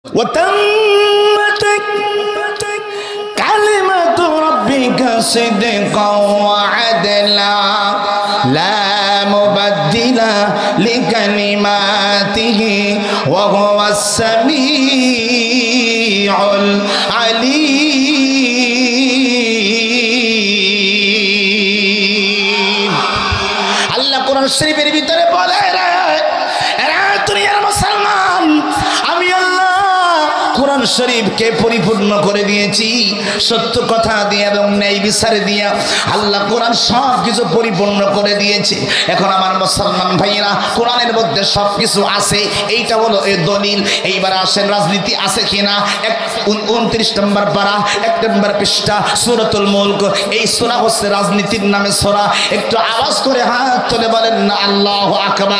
وتمت كلمة ربك صدقا وعدلا لا مبدل لكلماته وهو السميع العليم আল্লাহ কোরআন শরীফের ভিতরে বলে এরা দুনিয়ার মুসলমান আমি আল্লাহ কোরআন শরীফকে পরিপূর্ণ করে দিয়েছি সত্য কথা দিয়ে এবং ন্যায় বিচার দিয়ে আল্লাহ কোরআন সব কিছু পরিপূর্ণ করে দিয়েছে। এখন আমার মুসলমান ভাইয়েরা কোরআনের মধ্যে সব কিছু আছে, এইটা হলো এই দলিল। এইবার আসেন রাজনীতি আছে কিনা। 29 নম্বর পারা 1 নম্বর পৃষ্ঠা সূরাতুল মুলক। এই সূরা হচ্ছে রাজনীতির নামে সূরা। একটু আওয়াজ করে হাত তুলে বলেন না আল্লাহু আকবার।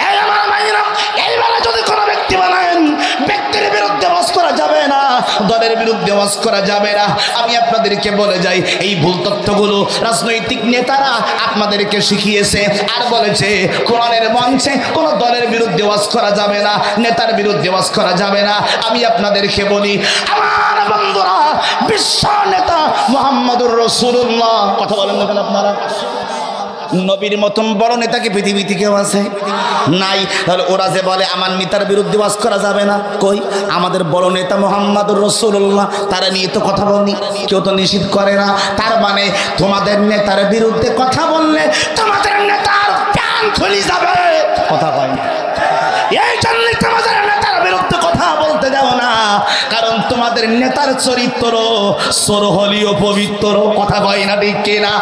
এই আমার ভাইয়েরা, এইবারে যদি কোনো ব্যক্তি বলেন ব্যক্তির বিরুদ্ধে ওয়াজ করা যাবে না, দলের বিরুদ্ধে ওয়াজ করা যাবে না, আমি আপনাদেরকে বলে যাই এই ভুল তথ্যগুলো রাজনৈতিক নেতারা আপনাদেরকে শিখিয়েছে আর বলেছে কোরআনের মঞ্চে কোনো দলের বিরুদ্ধে ওয়াজ করা যাবে না, নেতার বিরুদ্ধে ওয়াজ করা যাবে না। আমি আপনাদেরকে বলি আমার বন্ধুরা, বিশ্ব নেতা মুহাম্মদুর রাসূলুল্লাহ, কথা বলেন না কেন আপনারা? নবীর মতন বড় নেতা কি পৃথিবীতে কেউ আছে? নাই। তাহলে ওরা যে বলে আমার নেতার বিরুদ্ধে ওয়াজ করা যাবে না, কই আমাদের বড় নেতা মুহাম্মদুর রাসূলুল্লাহ, তারা নিয়ে তো কথা বলি, কেউ তো নিষেধ করে না। তার মানে তোমাদের নেতার বিরুদ্ধে কথা বললে তোমাদের নেতার প্রাণ খুলে যাবে, কথা হয় না। এই জন্য তোমাদের নেতার বিরুদ্ধে কথা বলতে যাও না, কারণ তোমাদের নেতার চরিত্র সরহলীয় পবিত্র, কথা হয় না ঠিক কিনা?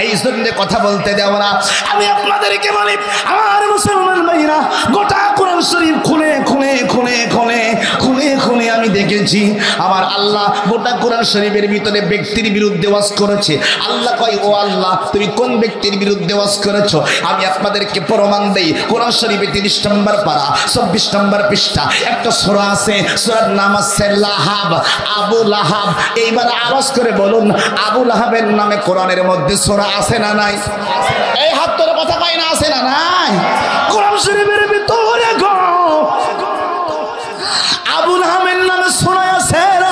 এই জন্য কথা বলতে যাও না। আমি আপনাদেরকে বলি আমার মুসলমান ভাইরা, গোটা কোরআন শরীফ খুলে খুলে খুলে খুলে খুলে খুলে আমি দেখেছি আমার আল্লাহ গোটা কোরআন শরীফের ভিতরে ব্যক্তির বিরুদ্ধে ওয়াজ করেছে। আল্লাহ কয় ও আল্লাহ তুমি কোন ব্যক্তির বিরুদ্ধে ওয়াজ করেছো? আমি আপনাদেরকে প্রমাণ দেই। কোরআন শরীফে 30 নম্বর পারা 24 নম্বর পৃষ্ঠা একটা সূরা আছে, সূরার নাম আছে লাহাব, আবু লাহাব। এইবার আওয়াজ করে বলুন আবু লাহাবের নামে কোরআনের মধ্যে সূরা আছে না নাই? এই হাত তোর কথা কয় না, আছে না নাই? কোরআন শরীফের ভিতরে গো আবু লাহাবের নামে সূরা আছে রে।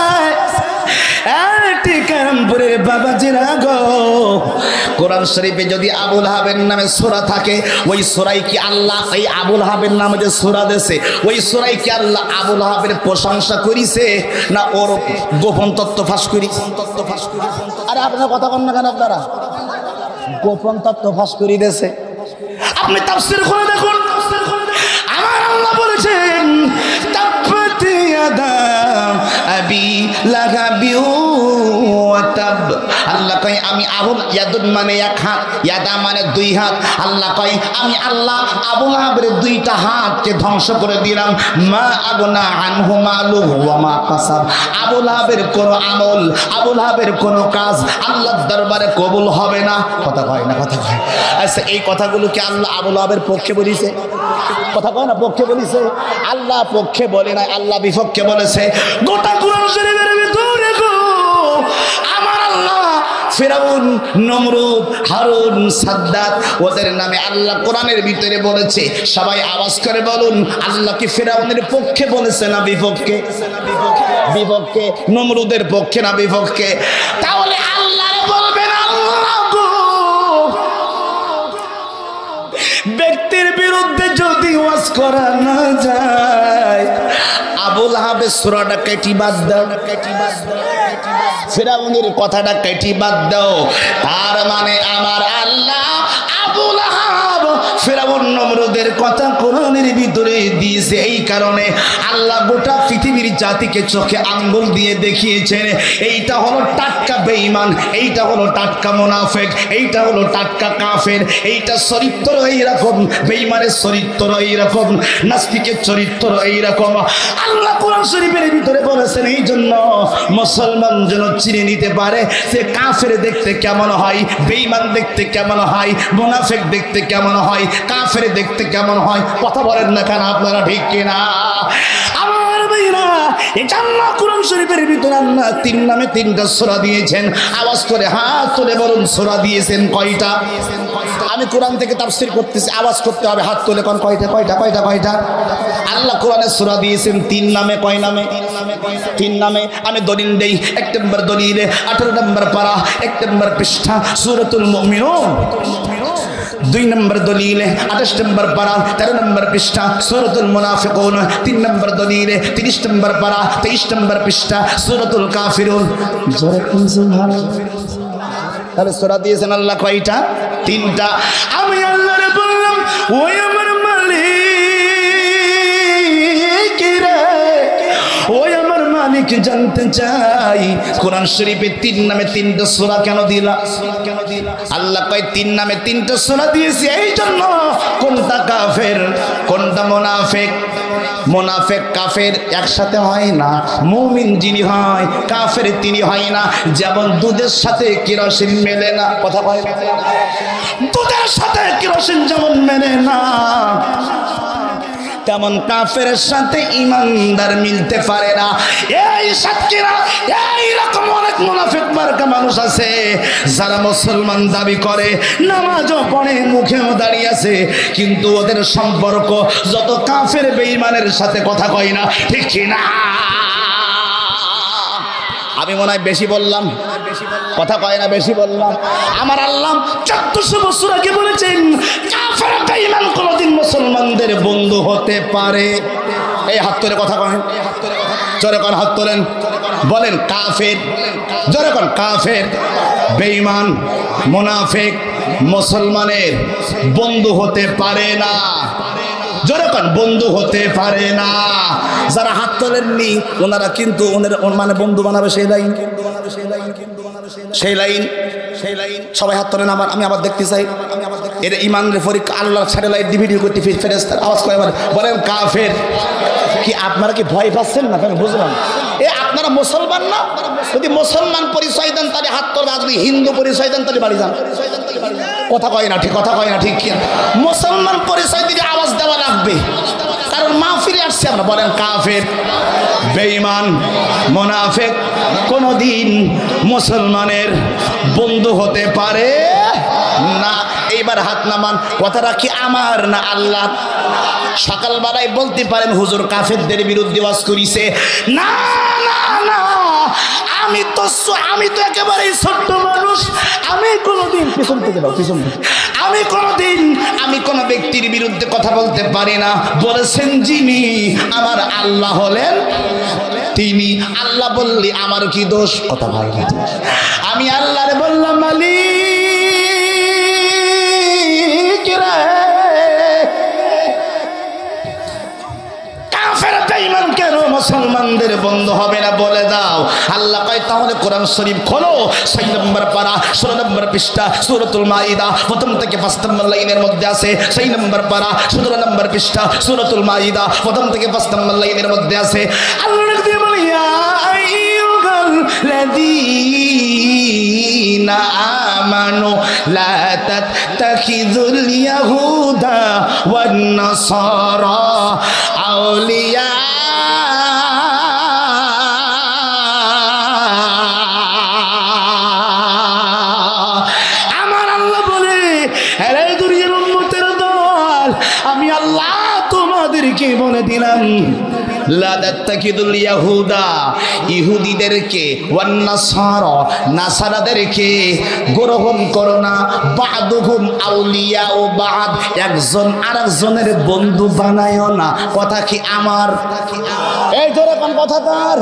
কারণপুরের বাবাজিরা গো, কোরআন শরীফে যদি আবু লাহাবের নামে সূরা থাকে, ওই সূরাই কি আল্লাহ এই আবু লাহাবের নামে যে সূরা দেছে, ওই সূরাই কি আল্লাহ আবু লাহাবের প্রশংসা করিছে না ওর গোপন তত্ত্ব ফাঁস করি? আরে আপনার কথা বল না কেন? আপনারা গোপন তত্ত্ব ফাঁস করি দেছে। আপনি তাফসীর করে দেখুন, আমার আল্লাহ বলেছেন তাব্বাত ইয়াদা আবি লাহাবি ওয়া তাব। আল্লাহ কয় আমি আবু ইয়াদুন মানে এক হাত, ইয়াদা মানে দুই হাত। আল্লাহ কয় আমি আল্লাহ আবু লাহাবের দুইটা হাতকে ধ্বংস করে দিলাম। মা আগনা আনহু মালুহু ওয়া মা কাসাব। আবু লাহাবের কোনো আমল, আবু লাহাবের কোনো কাজ আল্লাহর দরবারে কবুল হবে না, কথা কয় না? কথা কয়। আচ্ছা এই কথাগুলো কি আল্লাহ আবু লাহাবের পক্ষে বলেছে? কথা কয় না পক্ষে বলেছে? আল্লাহ পক্ষে বলে না, আল্লাহ বিপক্ষে বলেছে। গোটা কোরআন শরীফের ভিতরে গো আমার আল্লাহ ফিরাউন, নমরুদ, হারুন, সাদ্দাত ওদের নামে আল্লাহ কোরআনের ভিতরে বলেছে। সবাই আওয়াজ করে বলুন আল্লাহ কি ফিরাউনের পক্ষে বলেছে না বিপক্ষে? বিপক্ষে। নমরুদের পক্ষে না বিপক্ষে? তাহলে আল্লাহ বলবেন আল্লাহ গো ব্যক্তির বিরুদ্ধে যদি ওয়াজ করা না যায়, আবু লাহাবের সূরাটা কেটে বাদ দাও, ফিরাউনের কথাটা কেটে বাদ দাও। তার মানে আমার আল্লাহ আবু লাহাব, ফিরাউন, নমরুদের কথা কোরআনের ভিতরে দিয়েছে। এই কারণে আল্লাহ গোটা পৃথিবীর জাতিকে চোখে আঙ্গুল দিয়ে দেখিয়েছেন এইটা হলো টাটকা বেঈমান, এইটা হলো টাটকা মুনাফিক, এইটা হলো টাটকা কাফের, এইটা চরিত্র এইরকম, বেঈমানের চরিত্র এইরকম, নাস্তিকের চরিত্র এইরকম। আল্লাহ কোরআন শরীফের ভিতরে বলেছেন এই জন্য মুসলমান যেন চিনে নিতে পারে যে কাফের দেখতে কেমন হয়, বেঈমান দেখতে কেমন হয়, মুনাফিক দেখতে কেমন হয়, কাফের দেখতে কেমন হয়। কথা বলেন না কেন আপনারা ঠিক কিনা? আমার ভাইরা এটা আল্লাহ কোরআন শরীফের ভিতরে আল্লাহ 3 নামে 3টা সূরা দিয়েছেন। আওয়াজ করে হাত তুলে বলুন সূরা দিয়েছেন কয়টা? আমি কোরআন থেকে তাফসীর করতেছি, আওয়াজ করতে হবে, হাত তুলে কোন কয়টা কয়টা কয়টা কয়টা? আল্লাহ কোরআনে সূরা দিয়েছেন 3 নামে। কয় নামে? 3 নামে। আমি দলিল দেই। 1 নম্বর দলিলে 18 নম্বর পারা 1 নম্বর পৃষ্ঠা সূরাতুল মুমিনুন। 2 নম্বর দলিলে 28 নম্বর পারা 13 নম্বর পৃষ্ঠা সূরাতুল মুনাফিকুন। 3 নম্বর দলিলে 30 নম্বর পারা 23 নম্বর পৃষ্ঠা সূরাতুল কাফিরুন। জোরে কোন সুবহানাল্লাহ। তাহলে সূরা দিয়েছেন আল্লাহ কয়টা? 3টা। আমি আল্লাহরে বললাম, ওই আমার মালিক রে, ওই আমার মালিক জানতে চাই কোরআন শরীফে 3 নামে 3টা সূরা কেন দিলা? আল্লাহ কয় 3 নামে 3টা সূরা দিয়েছি এই জন্য কোনটা কাফের কোনটা মুনাফিক। মুনাফিক কাফের একসাথে হয় না, মুমিন যিনি হয় কাফের তিনি হয় না। যেমন দুধের সাথে কেরোসিন মেলে না, কথা কয় না, দুধের সাথে কেরোসিন যেমন মেলে না, তেমন কাফের সাথে ইমানদার মিলতে পারে না। এই সাতক্ষীরা এইরকম অনেক মুনাফিক মার্কা মানুষ আছে যারা মুসলমান দাবি করে, নামাজও পড়ে, মুখেও দাঁড়িয়ে আছে, কিন্তু ওদের সম্পর্ক যত কাফের বেঈমানের সাথে, কথা কয় না, ঠিক কি না? আমি মনে হয় বেশি বললাম, কথা কয় না, বেশি বললাম। আমার আল্লাহ 1400 বছর আগে বলেছেন কাফের বেঈমান কোনদিন মুসলমানদের বন্ধু হতে পারে। এই হাত তোলে, কথা কয়, জোরে কোন হাত তোলেন, বলেন কাফের, জোরে কোন কাফের বেঈমান মুনাফিক মুসলমানের বন্ধু হতে পারে না। জোরে কোন বন্ধু হতে পারে না। যারা হাত তোলেননি ওনারা কিন্তু মানে বন্ধু বানাবে সেই লাইন, সেই লাইন, সেই লাইন। সবাই হাত তোলেন। আমি আবার দেখতে চাই এর ইমানের পরীক্ষা। আল্লাহ স্যাটেলাইট ডিভিডি করতে ফেরেশতার আওয়াজ করে বলেন কাফের। কি আপনারা কি ভয় পাচ্ছেন না? আমি বুঝলাম আপনারা মুসলমান না। যদি মুসলমান পরিচয় দেন তাহলে হাত তোলবেন, যদি হিন্দু পরিচয় দেন তাহলে বাড়ি যান, কথা কয় না, ঠিক কথা কয় না, ঠিক কি? মুসলমান পরিচয় দিলে আওয়াজ দেওয়া লাগবে, কারণ মাহফিলে আসছে আমরা। বলেন কাফের বেঈমান মুনাফিক কোনদিন মুসলমানের বন্ধু হতে পারে না। এইবার হাত নামান। কথাটা কি আমার না আল্লাহ? সকালবেলায় বলতে পারেন হুজুর কাফেরদের বিরুদ্ধে ওয়াজ করিছে। না না না, আমি তো একেবারেই ছোট্ট মানুষ। আমি কোনোদিন পিছন থেকে দাও, পিছন থেকে আমি কোন ব্যক্তির বিরুদ্ধে কথা বলতে পারি না। বলেছেন যিনি আমার আল্লাহ হলেন তিনি। আল্লাহ বললি আমার কি দোষ? কথা ভাই, আমি আল্লাহরে বললাম মালিক রে, কাফের বেঈমান কেন মুসলমানদের বন্ধু হবে না বলে দাও। আল্লাহ কয় তাহলে কোরআন শরীফ খোলো, 6 নম্বর পারা 16 নম্বর পৃষ্ঠা সূরাতুল মাইদা, প্রথম থেকে 5 নম্বর লাইনের মধ্যে আছে। 6 নম্বর পারা 17 নম্বর পৃষ্ঠা সূরাতুল মাইদা, প্রথম থেকে 5 নম্বর লাইনের মধ্যে আছে। আল্লাহ দিয়ে বলে ইয়া আইয়ুহাল্লাযীনা আমানু লা তাত্তাখিযুল ইয়াহুদা ওয়ান নাসারা আউলিয়া। আমার আল্লাহ বলে আরে দুনিয়ার উম্মতের দল, আমি আল্লাহ তোমাদেরকে বলে দিলাম লা তাত্তাখিযুল ইয়াহুদা, ইহুদিদেরকে, ওয়ান নাসারা, নাসারাদেরকে গ্রহণ করো না, বাদুহুম আউলিয়া ও বাদ, একজন আরেকজনের বন্ধু বানায়ও না। কথা কি আমার? এই ধরে কোন কথা তার?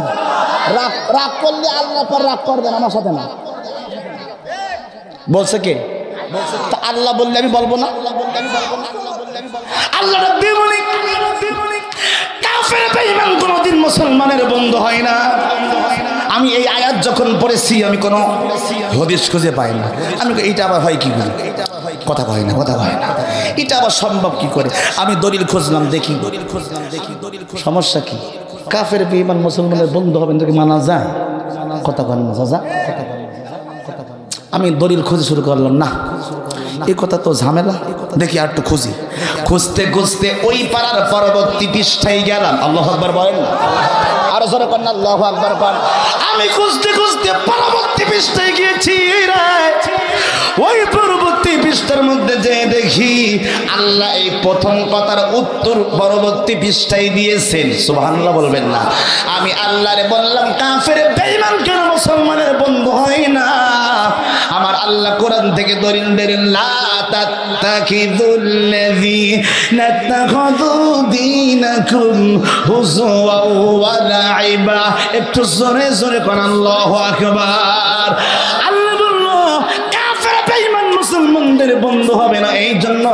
রাগ করলে আল্লাহ পর রাগ করবেন, আমার সাথে না। বলছে কে? আল্লাহ বললে আমি বলবো না। আল্লাহ রাব্বি বলে কাফের বেঈমান কোনদিন মুসলমানের বন্ধু হয় না। আমি এই আয়াত যখন পড়েছি আমি কোনো হাদিস খুঁজে পাই না। আমি এইটা আবার হয় কি করে? কথা কয় না, কথা কয় না, এটা আবার সম্ভব কি করে? আমি দলিল খুঁজলাম, দেখি সমস্যা কি? কাফের বেঈমান মুসলমানের বন্ধু হবেন তো কি মানা যায়? কথা কয় না চাচা। আমি দলিল খুঁজে শুরু করলাম, না এই কথা তো ঝামেলা, দেখি আর একটু খুঁজি। খুঁজতে খুঁজতে ওই পাড়ার পরবর্তী পৃষ্ঠায় গেলাম। আল্লাহু আকবার বলেন। আর জোরে কর না আল্লাহু আকবার কর। আমি খুঁজতে খুঁজতে পরবর্তী পৃষ্ঠায় গিয়েছি রে, ওই পরবর্তী পৃষ্ঠার মধ্যে যে দেখি আল্লাহ এই প্রথম কথার উত্তর পরবর্তী পৃষ্ঠায় দিয়েছেন। সুবহানাল্লাহ বলবেন না? আমি আল্লাহরে বললাম, কাফের বেঈমান কেন মুসলমানের বন্ধু হয় না? আমার আল্লাহ কোরআন থেকে দলিল দিলেন, লা তাত্তাখিযুল্লাযীনা তাখাযু দীনাকুম হুজুওয়া ওয়া লাইবা। একটু জোরে জোরে কোন আল্লাহু আকবার। আল্লাহ বলল কাফের বেঈমান মুসলমানদের বন্ধু হবে না, এই জন্য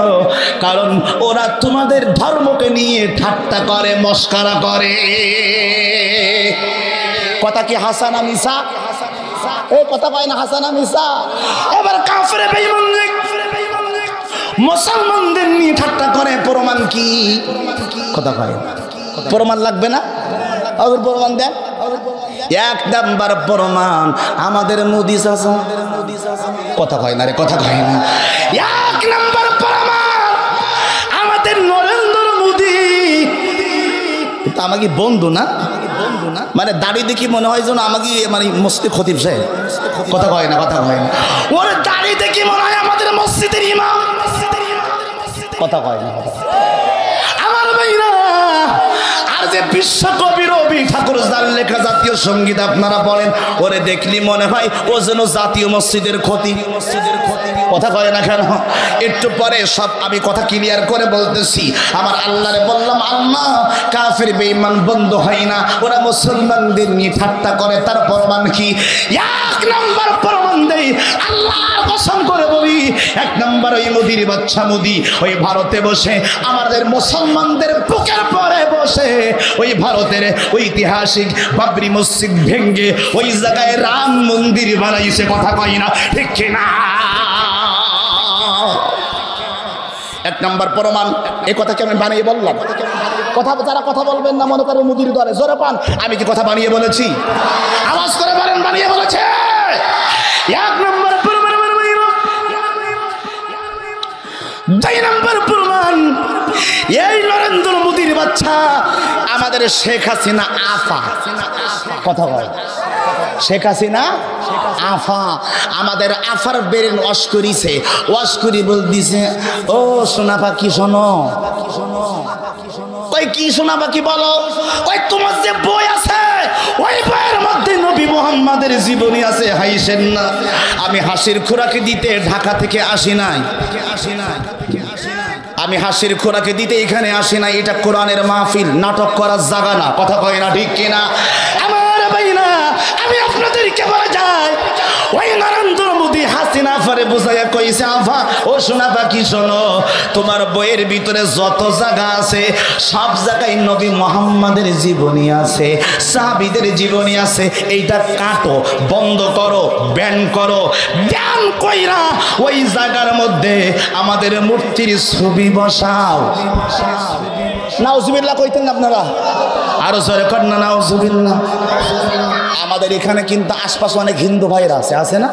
কারণ ওরা তোমাদের ধর্মকে নিয়ে ঠাট্টা করে, মস্করা করে। কথা কি হাসানা মিসা? এই কথা কয় না হাসানা মিসা? এবার কাফের বেঈমান মুসলমানদের নিয়ে ঠাট্টা করে, প্রমাণ কি? কথা কয় প্রমাণ লাগবে না? আবার প্রমাণ দেন। এক নাম্বার প্রমাণ আমাদের মোদি চাচা। কথা কয় না রে, কথা কয় না। এক নাম্বার প্রমাণ আমাদের নরেন্দ্র মোদি। আমাকে বন্ধু না, মানে দাড়ি দেখি মনে হয় যেন আমাকে মানে মসজিদ খতিব সাহেব। কথা কয় না, কথা কয় না। ওর দাড়ি দেখি মনে হয় আমাদের মসজিদের ইমাম। কথা কয় না, কথা আমার ভাইরা। আর যে বিশ্বকবি রবি ঠাকুর যার লেখা জাতীয় সঙ্গীত আপনারা পড়েন, ওরে দেখলি মনে হয় ও যেন জাতীয় মসজিদের খতিব। কথা কয় না কেন? একটু পরে সব আমি কথা ক্লিয়ার করে বলতেছি। আমার আল্লাহরে বললাম, আল্লাহ কাফের বেঈমান বন্ধু হয় না, ওরা মুসলমানদের নিয়ে ঠাট্টা করে, তার প্রমাণ কি? এক নাম্বার প্রমাণ দেই, আল্লাহর কসম করে বলি, এক নাম্বার ওই মোদির বাচ্চা মোদি ওই ভারতে বসে আমাদের মুসলমানদের বুকের পরে বসে ওই ভারতের ঐতিহাসিক বাবরি মসজিদ ভেঙ্গে ওই জায়গায় রাম মন্দির বানাইছে। কথা কয় না, ঠিক কিনা? এক নাম্বার প্রমাণ। এই কথাকে আমি বানিয়ে বললাম? কথা যারা কথা বলবেন না মনে করেন মুদির দলে, জোরে পান। আমি কি কথা বানিয়ে বলেছি? আওয়াজ করে বলেন বানিয়ে বলেছে। এক নাম্বার প্রমাণ। দুই নাম্বার প্রমাণ, এই নরেন্দ্র মোদির বাচ্চা আমাদের শেখ হাসিনা আফা। কথা বল, শেখ হাসিনা আফা আমাদের আফার বেরেন ওয়াশ করিছে। ওয়াশ করি বল দিছে, ও সোনা পাখি শোনো। কই কি সোনা পাখি বলো? কই তোমার যে বই আছে ওই বইয়ের মধ্যে নবী মুহাম্মাদের জীবনী আছে, হাসেন না। আমি হাসির খোরাকে দিতে ঢাকা থেকে আসি নাই। আমি হাসির খোরাকে দিতে এখানে আসি নাই। এটা কোরআনের মাহফিল, নাটক করার জায়গা না। কথা কয় না, ঠিক কিনা? আমার ভাইরা, আমি আপনাদেরকে বলে যাই, ওই নরেন্দ্র মোদি হাসিনা আফারে বুঝাইয়া কইছে, আফা ও সোনা পাখি শোনো, তোমার বইয়ের ভিতরে যত জায়গা আছে সব জায়গায় নবী মুহাম্মাদের জীবনী আছে, সাহাবীদের জীবনী আছে। এইটা কাটো, বন্ধ করো, ব্যান করো। ব্যান কইরা ওই জায়গার মধ্যে আমাদের মূর্তির ছবি বসাও। নাউজুবিল্লাহ কইতেন না আপনারা? আরো জোরে কর না নাউজুবিল্লাহ। আমাদের এখানে কিন্তু আশপাশে অনেক হিন্দু ভাইরা আছে না?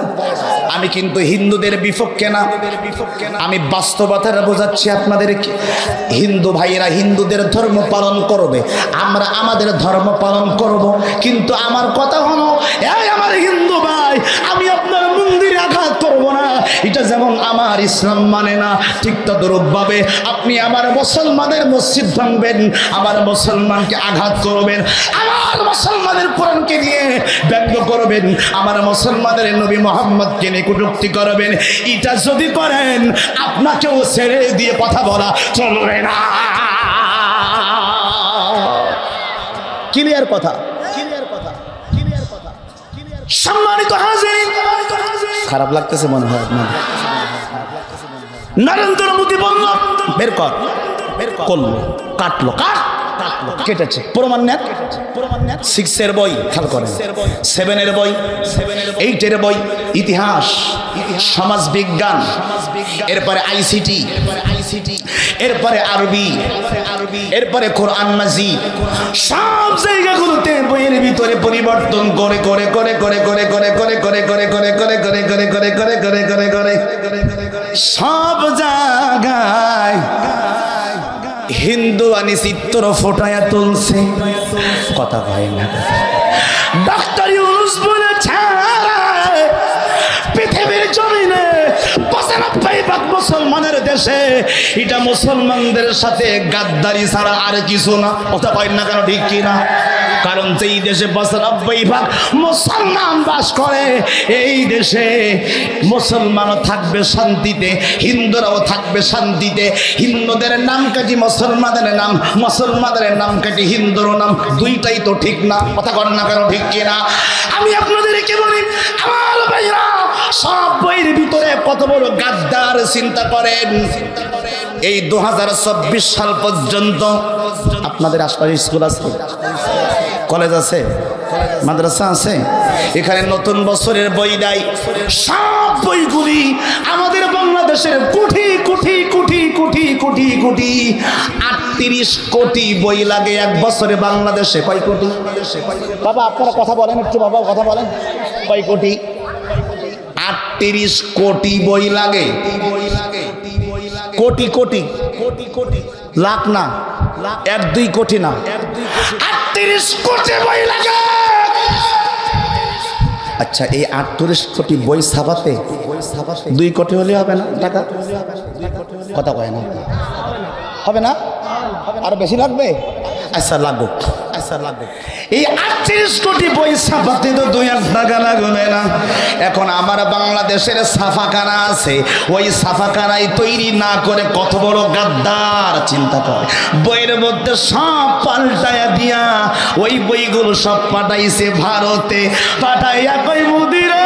আমি কিন্তু হিন্দুদের বিপক্ষে না, আমি বাস্তবতাটা বোঝাচ্ছি আপনাদেরকে। হিন্দু ভাইরা হিন্দুদের ধর্ম পালন করবে, আমরা আমাদের ধর্ম পালন করব। কিন্তু আমার কথা হলো, এই আমার হিন্দু ভাই, আমি আপনার মন্দিরে আঘাত করব না। এটা যেমন আমার ইসলাম মানে না, ঠিক তদ্রূপভাবে আপনি আমার মুসলমানের মসজিদ ভাঙবেন, আমার মুসলমানকে আঘাত করবেন, আমার মুসলমানের কোরআনকে নিয়ে ব্যঙ্গ করবেন, আমার মুসলমানের নবী মুহাম্মদকে নিয়ে কটূক্তি করবেন। এটা যদি করেন আপনাকেও ছেড়ে দিয়ে কথা বলা চলবে না। ক্লিয়ার কথা? সম্মানিত হাজিরিন, খারাপ লাগতেছে মনে হয় আপনার? নরেন্দ্র মোদি বলল বের কর, করলো, কাটলো, কেটেছে, প্রমাণ নেন। 6 এর বই খেয়াল করেন, 7 এর বই, 8 এর বই, ইতিহাস, সমাজ বিজ্ঞান, এরপরে আইসিটি, এরপরে আরবি, এরপরে কোরআন মাজিদ, সব জায়গাগুলোতে বইয়ের ভিতরে পরিবর্তন করে করে করে করে করে করে করে করে করে করে করে করে করে করে করে করে করে করে সব জায়গায় হিন্দুয়ানি এখনই চিত্র ফোটায়া তুলছে, কথা হয় না। ডক্টর ইউনূস বলেছে পৃথিবীর জমিনে ৯৫% মুসলমানের দেশে এটা মুসলমানদের সাথে গাদ্দারি ছাড়া আর কিছু না, কথা হয় না কেন, ঠিক কিনা? কারণ যেই দেশে ৯৫% মুসলমান বাস করে এই দেশে মুসলমানও থাকবে শান্তিতে, হিন্দুরাও থাকবে শান্তিতে। হিন্দুদের নাম কাটি মুসলমানদের নাম, মুসলমানদের নাম কাটি হিন্দুর নাম, দুইটাই তো ঠিক না, কথা করেন না কেন, ঠিক কিনা? আমি আপনাদেরকে বলি আমার ভাইরা, সব বইয়ের ভিতরে কত বড় গাদ্দার চিন্তা করেন। এই 2024 সাল পর্যন্ত আপনাদের আশপাশে স্কুল আছে, কলেজ আছে, মাদ্রাসা আছে, এখানে নতুন বছরের বই দেয়। সব বইগুলি আমাদের বাংলাদেশের কোটি কোটি কোটি কোটি কোটি কোটি 38 কোটি বই লাগে এক বছরে বাংলাদেশে। কয় কোটি? বাবা আপনারা কথা বলেন একটু, বাবা কথা বলেন, কয় কোটি? 38 কোটি বই লাগে। কোটি কোটি কোটি কোটি, লাখ না, 1-2 কোটি না, 38 কোটি বই লাগে। আচ্ছা, এই 38 কোটি বই ছাপাতে 2 কোটি হলে হবে না টাকা? কথা কয় না, হবে না? আর বেশি লাগবে? আচ্ছা লাগুক, আচ্ছা লাগুক। এই 38 কোটি বই ছাপাতে তো 2 টাকা লাগবে না। এখন আমার বাংলাদেশের ছাপাখানা আছে, ওই ছাপাখানায় তৈরি না করে কত বড় গাদ্দার চিন্তা করে। বইয়ের মধ্যে সব পাল্টায়া দিয়া ওই বইগুলো সব পাঠাইছে ভারতে, পাঠাইয়া কই মুদিরে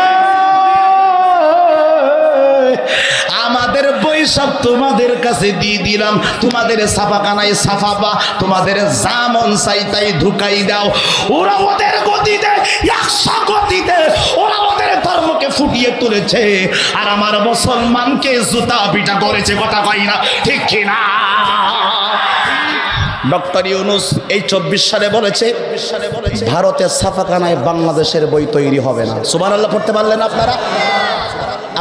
আমাদের বই সব তোমাদের কাছে দিয়ে দিলাম, তোমাদের ছাপাখানায় ছাপাবা, তোমাদের যা মন চাই তাই ঢুকাই দাও। ওরা ওদের গতিতে 100 গতিতে ওরা ওদের ধর্মকে ফুটিয়ে তুলেছে, আর আমার মুসলমানকে জুতা পিটা করেছে, কথা কই না, ঠিক কিনা? ডক্টর ইউনূস এই 24 সালে বলেছে ভারতের ছাপাখানায় বাংলাদেশের বই তৈরি হবে না। সুবহানাল্লাহ পড়তে পারলেন আপনারা?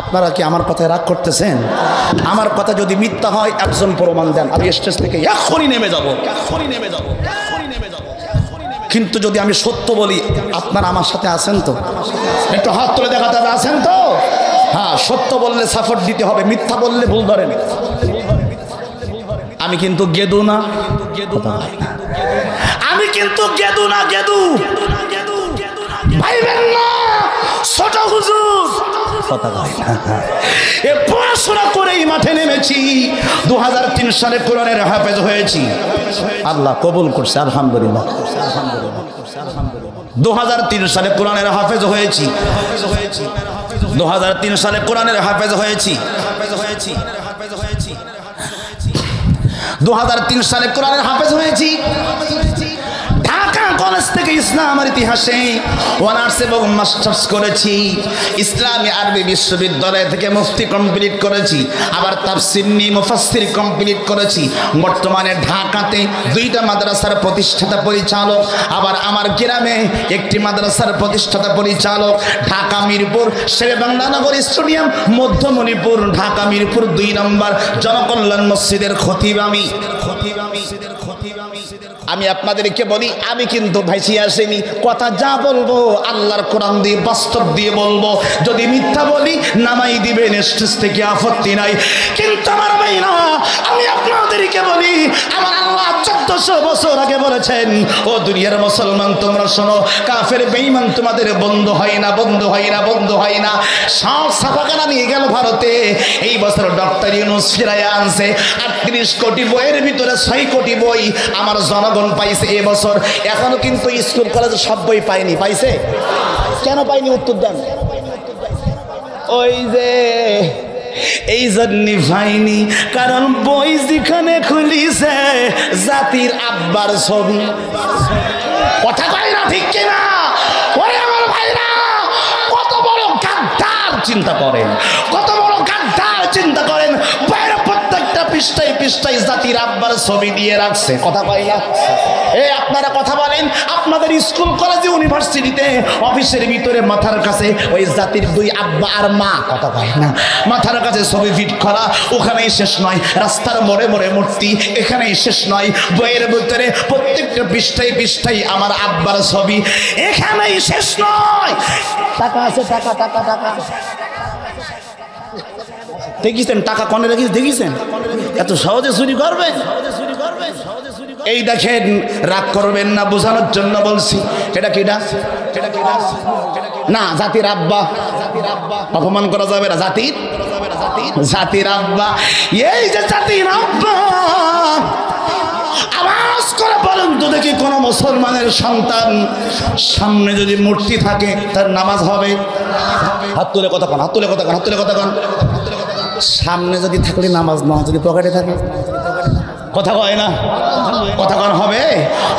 আপনারা কি আমার কথায় রাগ করতেছেন? আমার কথা যদি মিথ্যা হয় একজন প্রমাণ দেন, আমি স্টেজ থেকে এখনই নেমে যাব, এখনই নেমে যাব, এখনই নেমে যাব। কিন্তু যদি আমি সত্য বলি, আপনারা আমার সাথে আছেন তো? একটু হাত তুলে দেখাতে হবে, আছেন তো? হ্যাঁ, সত্য বললে সাপোর্ট দিতে হবে, মিথ্যা বললে ভুল ধরেন। আমি কিন্তু গেদু না, আমি কিন্তু গেদু না, গেদু ভাইবেন না, ছোট হুজুর পড়াশোনা করেই মাঠে নেমেছি। 2003 সালে কোরআনের হাফেজ হয়েছি, আল্লাহ কবুল করছে, আলহামদুলিল্লাহ। 2003 সালে কোরআনের হাফেজ হয়েছি, 2003 সালে কোরআনের হাফেজ হয়েছি, 2003 সালে কোরআনের হাফেজ হয়েছি। ঢাকা কলেজ থেকে ইসলামের ইতিহাসে অনার্স এবং মাস্টার্স করেছি। ইসলামী আরবি বিশ্ববিদ্যালয় থেকে মুফতি কমপ্লিট করেছি, আবার তাফসীর নিয়ে মুফাসসির কমপ্লিট করেছি। বর্তমানে ঢাকাতে 2টা মাদ্রাসার প্রতিষ্ঠাতা পরিচালক, আবার আমার গ্রামে একটি মাদ্রাসার প্রতিষ্ঠাতা পরিচালক। ঢাকা মিরপুর শেরেবাংলানগর স্টেডিয়াম, মধ্যমণিপুর ঢাকা মিরপুর 2 নম্বর জনকল্যাণ মসজিদের খতিব আমি। আমি আপনাদেরকে বলি, আমি কিন্তু ভাইসি আসেনি, কথা যা বলবো আল্লাহর কোরআন দিয়ে বাস্তব দিয়ে বলবো। যদি মিথ্যা বলি নামাই দিবেন স্টেজ থেকে, আপত্তি নাই। কিন্তু আমার ভাইরা, আমি আপনাদেরকে বলি, আমার আল্লাহ 1400 বছর আগে বলেছেন, ও দুনিয়ার মুসলমান তোমরা শোনো, কাফের বেঈমান তোমাদের বন্ধ হয় না, বন্ধ হয় না, বন্ধ হয় না। সব ছাপাখানা নিয়ে গেল ভারতে। এই বছর ডক্টর ইউনূস ফিরাইয়া আনছে 38 কোটি বইয়ের ভিতরে 6 কোটি বই আমার জনগণ পাইছে এবছর। এখনো কিন্তু স্কুল কলেজে সব বই পাইনি। পাইছে? কেন পাইনি উত্তর দেন। ওই যে এই জন্য পাইনি, কারণ বই যেখানে খুলিছে জাতির আব্বার ছবি। কথা কয় না, ঠিক কিনা? ওরে আমার ভাইরা, কত বড় গাদ্দার চিন্তা করেন, কত বড় গাদ্দার চিন্তা করেন। বাইরে প্রত্যেকটা পৃষ্ঠায় পৃষ্ঠায় জাতির আব্বার ছবি দিয়ে রাখছে। কথা কয় না? আপনারা কথা বলেন, আপনাদের স্কুল কলেজে ইউনিভার্সিটিতে অফিসের ভিতরে মাথার কাছে ওই জাতির দুই আব্বা আর মা, কথা কয় না, মাথার কাছে ছবি ফিট করা। ওখানেই শেষ নয়, রাস্তার মোড়ে মোড়ে মূর্তি, এখানেই শেষ নয়, বইয়ের ভিতরে প্রত্যেকটা পৃষ্ঠায় পৃষ্ঠায় আমার আব্বার ছবি, এখানেই শেষ নয়। টাকা আছে, টাকা টাকা টাকা দেখেছেন, টাকা কনে রেখেছে দেখেছেন? এত সহজে চুরি করবে? এই দেখেন, রাগ করবেন না, বোঝানোর জন্য বলছি। এটা কিডা? না, জাতির আব্বা, অপমান করা যাবে না। জাতির আব্বা, এই যে জাতির আব্বা, আওয়াজ করে বলেন তো দেখি, কোন মুসলমানের সন্তান সামনে যদি মূর্তি থাকে তার নামাজ হবে? হাত তুলে কথা কন, হাত তুলে কথা কন, হাত তুলে কথা কন। সামনে যদি থাকলে নামাজ না, যদি পকেটে থাকে কথা কয় না, কথা কন হবে?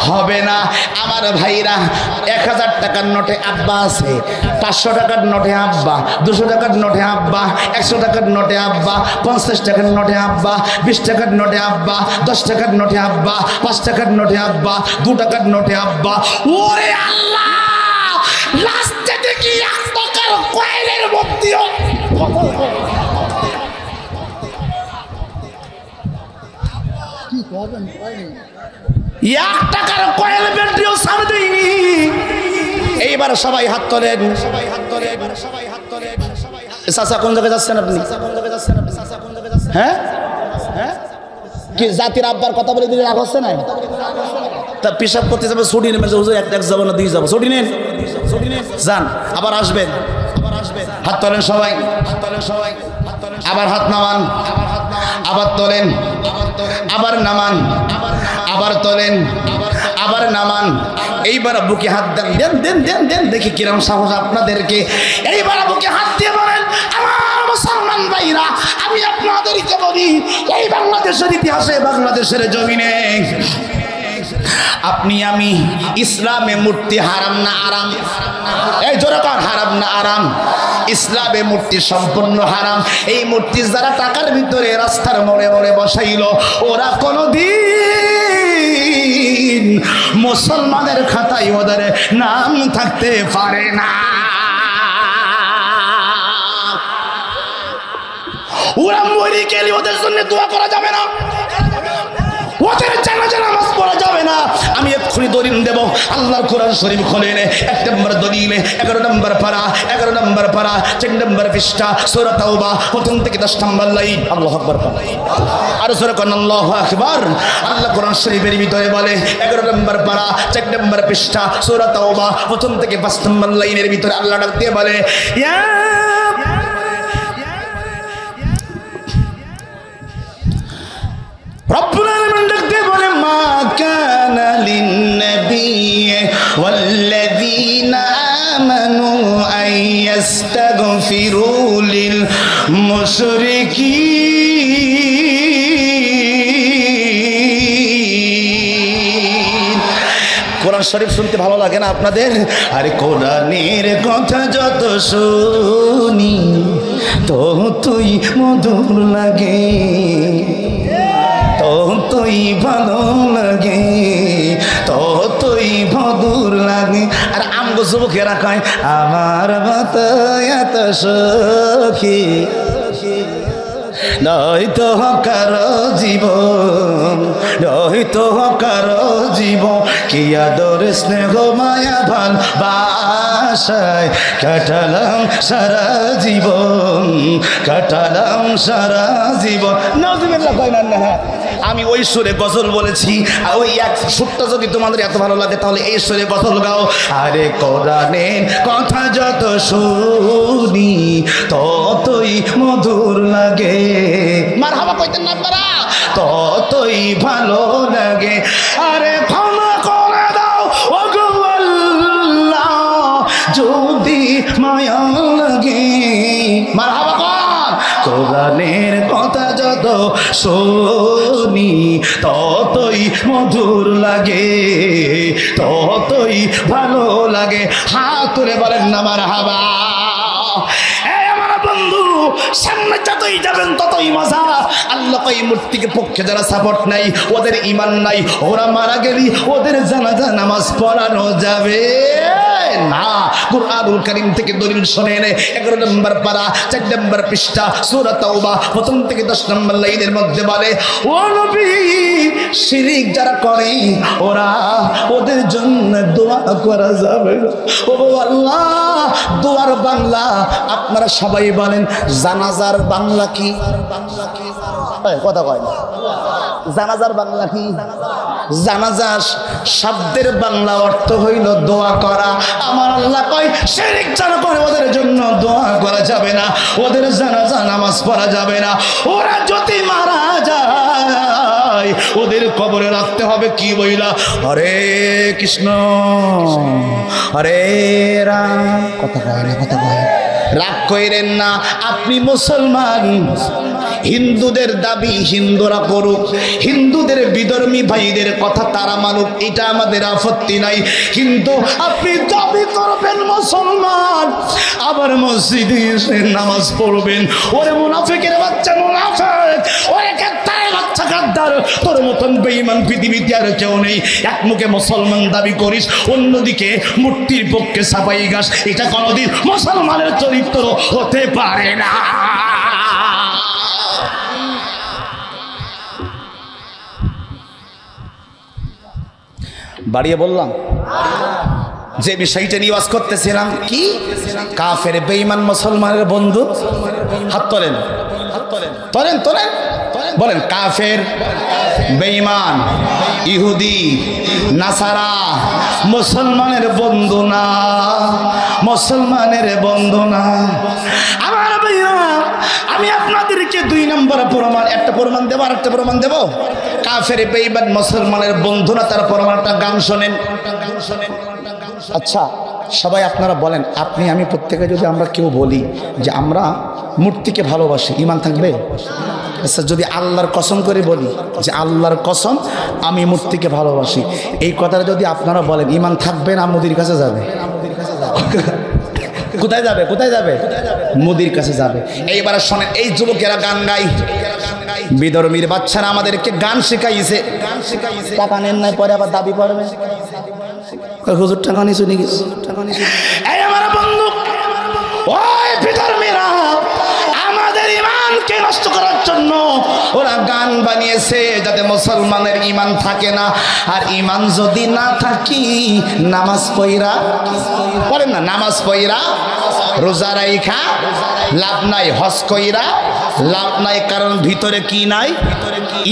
হবে না। আমার ভাইরা, 1000 টাকার নোটে আব্বা আছে, 500 টাকার নোটে আব্বা, 200 টাকার নোটে আব্বা, 100 টাকার নোটে আব্বা, 50 টাকার নোটে আব্বা, 20 টাকার নোটে আব্বা, 10 টাকার নোটে আব্বা, 5 টাকার নোটে আব্বা, 2 টাকার নোটে আব্বা। ওরে আল্লাহ, লাস্টে দেখি 1 টাকার কয়েনের মধ্যেও 1 টাকার কয়েল ব্যাটারিও ছাড় দেয়নি। এইবার সবাই হাত তোলেন, চাচা কোন জায়গায় যাচ্ছেন আপনি? হ্যাঁ, কি জাতির আব্বার কথা বলে দিলে রাগ হচ্ছে না? তা পেশাব করতে যাবে, ছুটি নেবেন, এক যাবো না 2 যাবো, ছুটি নেন, যান, আবার আসবেন। হাত তোলেন সবাই, আবার হাত নামান, আবার তোলেন, আবার নামান, আবার তোলেন, আবার নামান। এইবার বুকে হাত দেন, দেন দেন দেন দেন, দেখি কিরম সাহস আপনাদেরকে। এইবার বুকে হাত দিয়ে বলেন, আমার মুসলমান ভাইরা, আমি আপনাদেরকে বলি, এই বাংলাদেশের ইতিহাসে, বাংলাদেশের জমিনে আপনি আমি, ইসলামে মূর্তি হারাম না আরাম? এই জোরে কর, হারাম না আরাম? ইসলামে মূর্তি সম্পূর্ণ হারাম। এই মূর্তি যারা টাকার ভিতরে রাস্তার মোড়ে মোড়ে বসাইল, ওরা কোনদিন মুসলমানের খাতায় ওদের নাম থাকতে পারে না। ওরা মরে গেলে ওদের জন্য দোয়া করা যাবে না, ওদের জানাজা নামাজ পড়া যাবে না। আমি এক্ষুনি দলিল দেব, আল্লাহর কোরআন শরীফ খোলেন, 1 নম্বর দলিলে 11 নম্বর পারা, 11 নম্বর পারা, 4 নম্বর পৃষ্ঠা, সূরা তাওবা, প্রথম থেকে 10 নম্বর লাইন। আল্লাহু আকবার, আর সূরা কোন আল্লাহু আকবার। আল্লাহ কোরআন শরীফের ভিতরে বলে, 11 নম্বর পারা, 4 নম্বর পৃষ্ঠা, সূরা তাওবা, প্রথম থেকে 5 নম্বর লাইনের ভিতরে আল্লাহ ডাক দিয়ে বলে, ইয়া রব্বুল আলামিন ডাক দিয়ে বলে, মা কানা লিন-নাবিয়্যি ওয়াল্লাযীনা আমানু আন ইস্তাগফিরু লিল মুশরিকিন। কোরআন শরীফ শুনতে ভালো লাগে না আপনাদের? আরে কোরআনের কথা যত শুনি ততই মধুর লাগে, ততই ভালো লাগে, ততই মধুর লাগে। আর আমগো যুবকেরা কয়, আমার মতো এত সখী নয়তো কারো জীবন, নয়তো কারো জীবন, কি আদর স্নেহ মায়া ভালোবাসায় কাটালাম সারা জীবন, কাটালাম সারা জীবন। নাউজুবিল্লাহ কয় না? আমি ওই সুরে গজল বলেছি, ওই এক সুরটা যদি তোমাদের এত ভালো লাগে তাহলে এই সুরে গজল গাও। আরে কোরআনের কথা যত শুনি ততই মধুর লাগে, মারহাবা কইতেন না আপনারা? ততই ভালো লাগে। আরে ক্ষমা করে দাও ওগো আল্লাহ যদি মায়া লাগে, মারহাবা কর। কোরআনের কথা যত শুনি ততই মধুর লাগে, ততই ভালো লাগে। হাত তুলে বলেন না মারহাবা। এই আমার বন্ধু সামনে যতই যাবেন ততই মজা। আল্লাহ কই মূর্তিকে পক্ষে যারা সাপোর্ট নাই, ওদের ঈমান নাই, ওরা মারা গেলি ওদের জানাজা নামাজ পড়ানো যাবে না। কুরআনুল কারীম থেকে দলিল শুনেন। 11 নম্বর পারা 4 নম্বর পৃষ্ঠা সূরা তাওবা প্রথম থেকে 10 নম্বর লাইনের মধ্যে বলে, ও নবী শিরক যারা করে ওরা ওদের জন্য দোয়া করা যাবে না। ও আল্লাহ, দোয়ার বাংলা আপনারা সবাই বলেন, জানাজার বাংলা কি? কথা কয় না। জানাজার বাংলা কি? জানাজা শব্দের বাংলা অর্থ হইল দোয়া করা। আমার আল্লাহ কয় শিরক যারা করে ওদের জন্য দোয়া করা যাবে না, ওদের জানাজা নামাজ পড়া যাবে না। ওরা যদি মারা যায় ওদের কবরে রাখতে হবে কি বইলা, হরে কৃষ্ণ হরে রাম। কথা কয় না, কথা কয়। রাগ কইরেন না, আপনি মুসলমান, হিন্দুদের দাবি হিন্দুরা করুক, হিন্দুদের বিধর্মী ভাইদের কথা তারা মানুক, এটা আমাদের আপত্তি নাই। কিন্তু আপনি দাবি করবেন মুসলমান, আবার মসজিদে এসে নামাজ পড়বেন। ওরে মুনাফিকের বাচ্চা, মুনাফিক, ওরে গাদ্দারের বাচ্চা গাদ্দার, তোর মতন বেঈমান পৃথিবীতে আর কেউ নেই। এক মুখে মুসলমান দাবি করিস, অন্যদিকে মূর্তির পক্ষে সাপাই গাছ, এটা কোনোদিন মুসলমানের চরিত্র হতে পারে না। বাড়িয়ে বললাম যে বিষয়টা নিয়ে ওয়াজ করতেছিলাম, কি কাফের বেঈমান মুসলমানের বন্ধু। হাত তোলেন, তোলেন তোলেন, বলেন কাফের বেঈমান ইহুদি নাসারা মুসলমানের বন্ধু না, মুসলমানের বন্ধু না। আমার ভাইয়া, আমি আপনাদেরকে 2 নম্বর প্রমাণ, একটা প্রমাণ দেবো আর একটা প্রমাণ দেবো। কাফের বেঈমান মুসলমানের বন্ধু না, তার প্রমাণটা গান শোনেন। আচ্ছা সবাই আপনারা বলেন, আপনি আমি প্রত্যেকে যদি আমরা কেউ বলি যে আমরা মূর্তিকে ভালোবাসি, ঈমান থাকবে? আচ্ছা যদি আল্লাহর কসম করে বলি যে আল্লাহর কসম আমি মূর্তিকে ভালোবাসি, এই কথাটা যদি আপনারা বলেন, ঈমান থাকবে না মুদির কাছে যাবে? কোথায় যাবে? কোথায় যাবে? মুদির কাছে যাবে। এইবার শোনেন, এই যুবকেরা গান গায়, বিধর্মীর বাচ্চারা আমাদেরকে গান শেখাইছে। টাকা নেন নাই, পরে আবার দাবি করবে হুজুর টাকা নিয়েছে নাকি। এই আমার বন্ধু, ওই বিধর্মীরা আমাদের ঈমানকে নষ্ট করার জন্য ওরা গান বানিয়েছে, যাতে মুসলমানের ঈমান থাকে না। আর ঈমান যদি না থাকি, নামাজ পয়রা পড়েন না, নামাজ পয়রা রোজা রাইখা লাভ নাই, হজ কইরা লাভ নাই, কারণ ভিতরে কি নাই?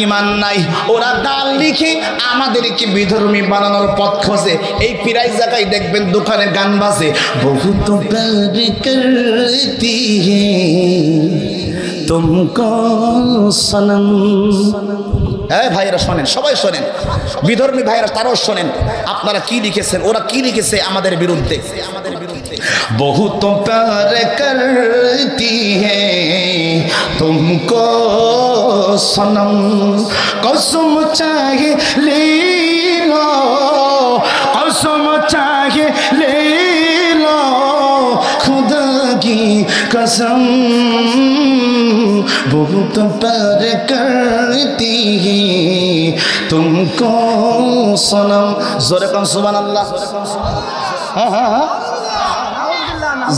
ঈমান নাই। ওরা গান লিখে আমাদেরকে বিধর্মী বানানোর পথ খোঁজে। এই প্রায় জায়গায় দেখবেন দোকানে গান বাজে, বহুত প্যার করতি হে তুমকো সনম। হ্যাঁ ভাইরা শোনেন, সবাই শোনেন, বিধর্মী ভাইরা তারাও শোনেন, আপনারা কি লিখেছেন, ওরা কি লিখেছে আমাদের বিরুদ্ধে। বহুত প্যার করতি হে তুমকো সনম, কসম চাহে লে লো, কসম চাহে লে লো, খুদা কি কসম, बहुत प्यार करती है तुमको सनम। जोरे कौन सुभान अल्लाह। हाँ हाँ हाँ,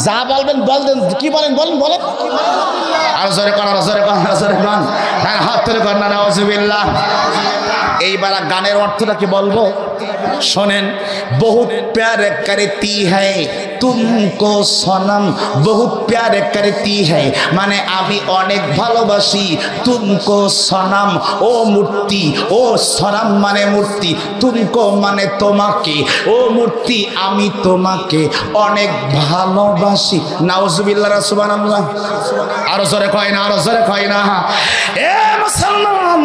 যা বলবেন বলবেন, কি বলেন বলেন বলেন, আর জোরে কর, আর জোরে কর, আর জোরে কর, হ্যাঁ হাত তুলে কর না, নাউজুবিল্লাহ। এইবার গানের অর্থটা কি বলবো শোনেন। বহুত প্যার করতি হ্যায় তুমকো সনম, বহুত প্যার করতি হ্যায় মানে আমি অনেক ভালোবাসি, তুমকো সনম ও মূর্তি, ও সনম মানে মূর্তি, তুমকো মানে তোমাকে, ও মূর্তি আমি তোমাকে অনেক ভালোবাসি। নাউজুবিল্লাহ, সুবহানাল্লাহ। আরো জোরে কয় না, আরো জোরে কয় না। এ মুসলমান,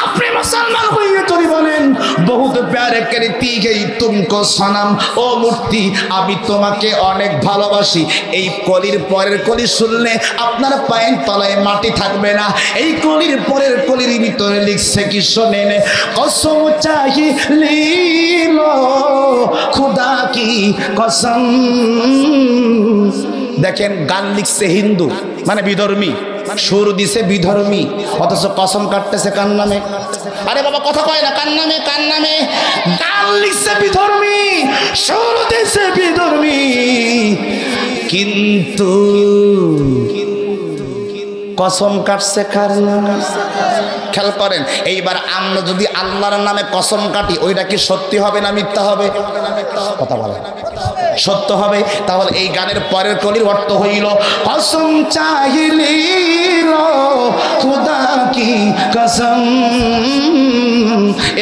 আপনি মুসলমান হইয়ে যদি বলেন বহুত প্যার করতি হ্যায় তুমকো সনম, ও মূর্তি আমি তোমাকে অনেক ভালোবাসি, এই কলির পরের কলি শুনলে আপনার পায়ের তলায় মাটি থাকবে না। এই কলির পরের কলির ভিতরে লিখছে কি শোনেন, কসম চাইলে লো খুদা কি কসম। দেখেন গান লিখছে হিন্দু, মানে বিধর্মী, সুর দিছে বিধর্মী, অথচ কসম কাটতেছে কার নামে? আরে বাবা কথা কয় না, কার নামে? কার নামে? গান লিখছে বিধর্মী, সুর দিছে বিধর্মী, কিন্তু কসম কাটছে কার নামে? খেয়াল করেন, এইবার আমরা যদি আল্লাহর নামে কসম কাটি, ওইটা কি সত্যি হবে না মিথ্যা হবে? কথা বলেন, সত্য হবে। তাহলে এই গানের পরের কলির অর্থ হইল কসম চাহিলিল খুদা কি কসম।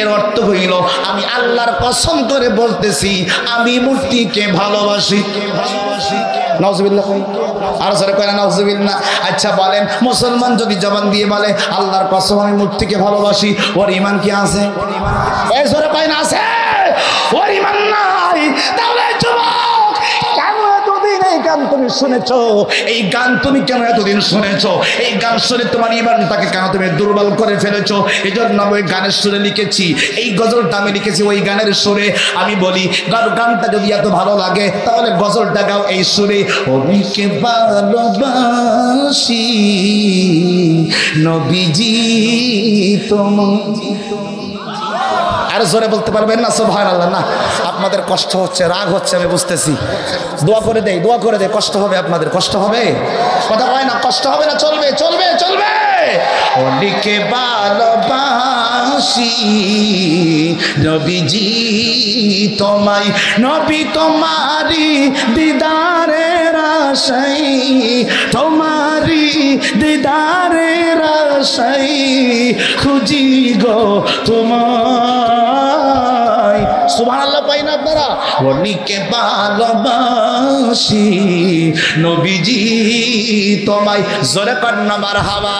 এর অর্থ হইল আমি আল্লাহর কসম করে বলতেছি আমি মূর্তিকে ভালোবাসি। নাউজুবিল্লাহ, আর জোরে কয় না নাউজুবিল্লাহ। আচ্ছা বলেন, মুসলমান যদি জবান দিয়ে বলে আল্লাহর কসম আমি মূর্তিকে ভালোবাসি, ওর ঈমান কি আছে? এই জোরে কয় না আছে? ওর ঈমান নাই। তাহলে যুবক, কেন এতদিন এই গান তুমি শুনেছো? এই গান তুমি কেন এতদিন শুনেছো? এই গান শুনে তোমার ঈমানটাকে কেন তুমি দুর্বল করে ফেলেছো? এই জন্য আমি ওই গানের সুরে লিখেছি, এই গজলটা আমি লিখেছি ওই গানের সুরে। আমি বলি গানটা যদি এত ভালো লাগে তাহলে গজলটা গাও এই সুরে। ওকে ভালোবাসি নবীজি তোমায়। আর জোরে বলতে পারবেন না সুবহানাল্লাহ? না, আপনাদের কষ্ট হচ্ছে, রাগ হচ্ছে, আমি বুঝতেছি। দোয়া করে দেই, দোয়া করে দেই, কষ্ট হবে আপনাদের, কষ্ট হবে। কথা কয় না, কষ্ট হবে না, চলবে চলবে চলবে। ওদিকে ভালোবাসি নবীজি তোমায়, নবী তোমারি দিদারের আশাই, তোমারি দিদারের আশাই খুঁজি গো তোমায়। সুবহানাল্লাহ পাই না আপনারা? ওদিকে ভালোবাসি নবীজি তোমায়, জোরে কন্যা মারহাবা।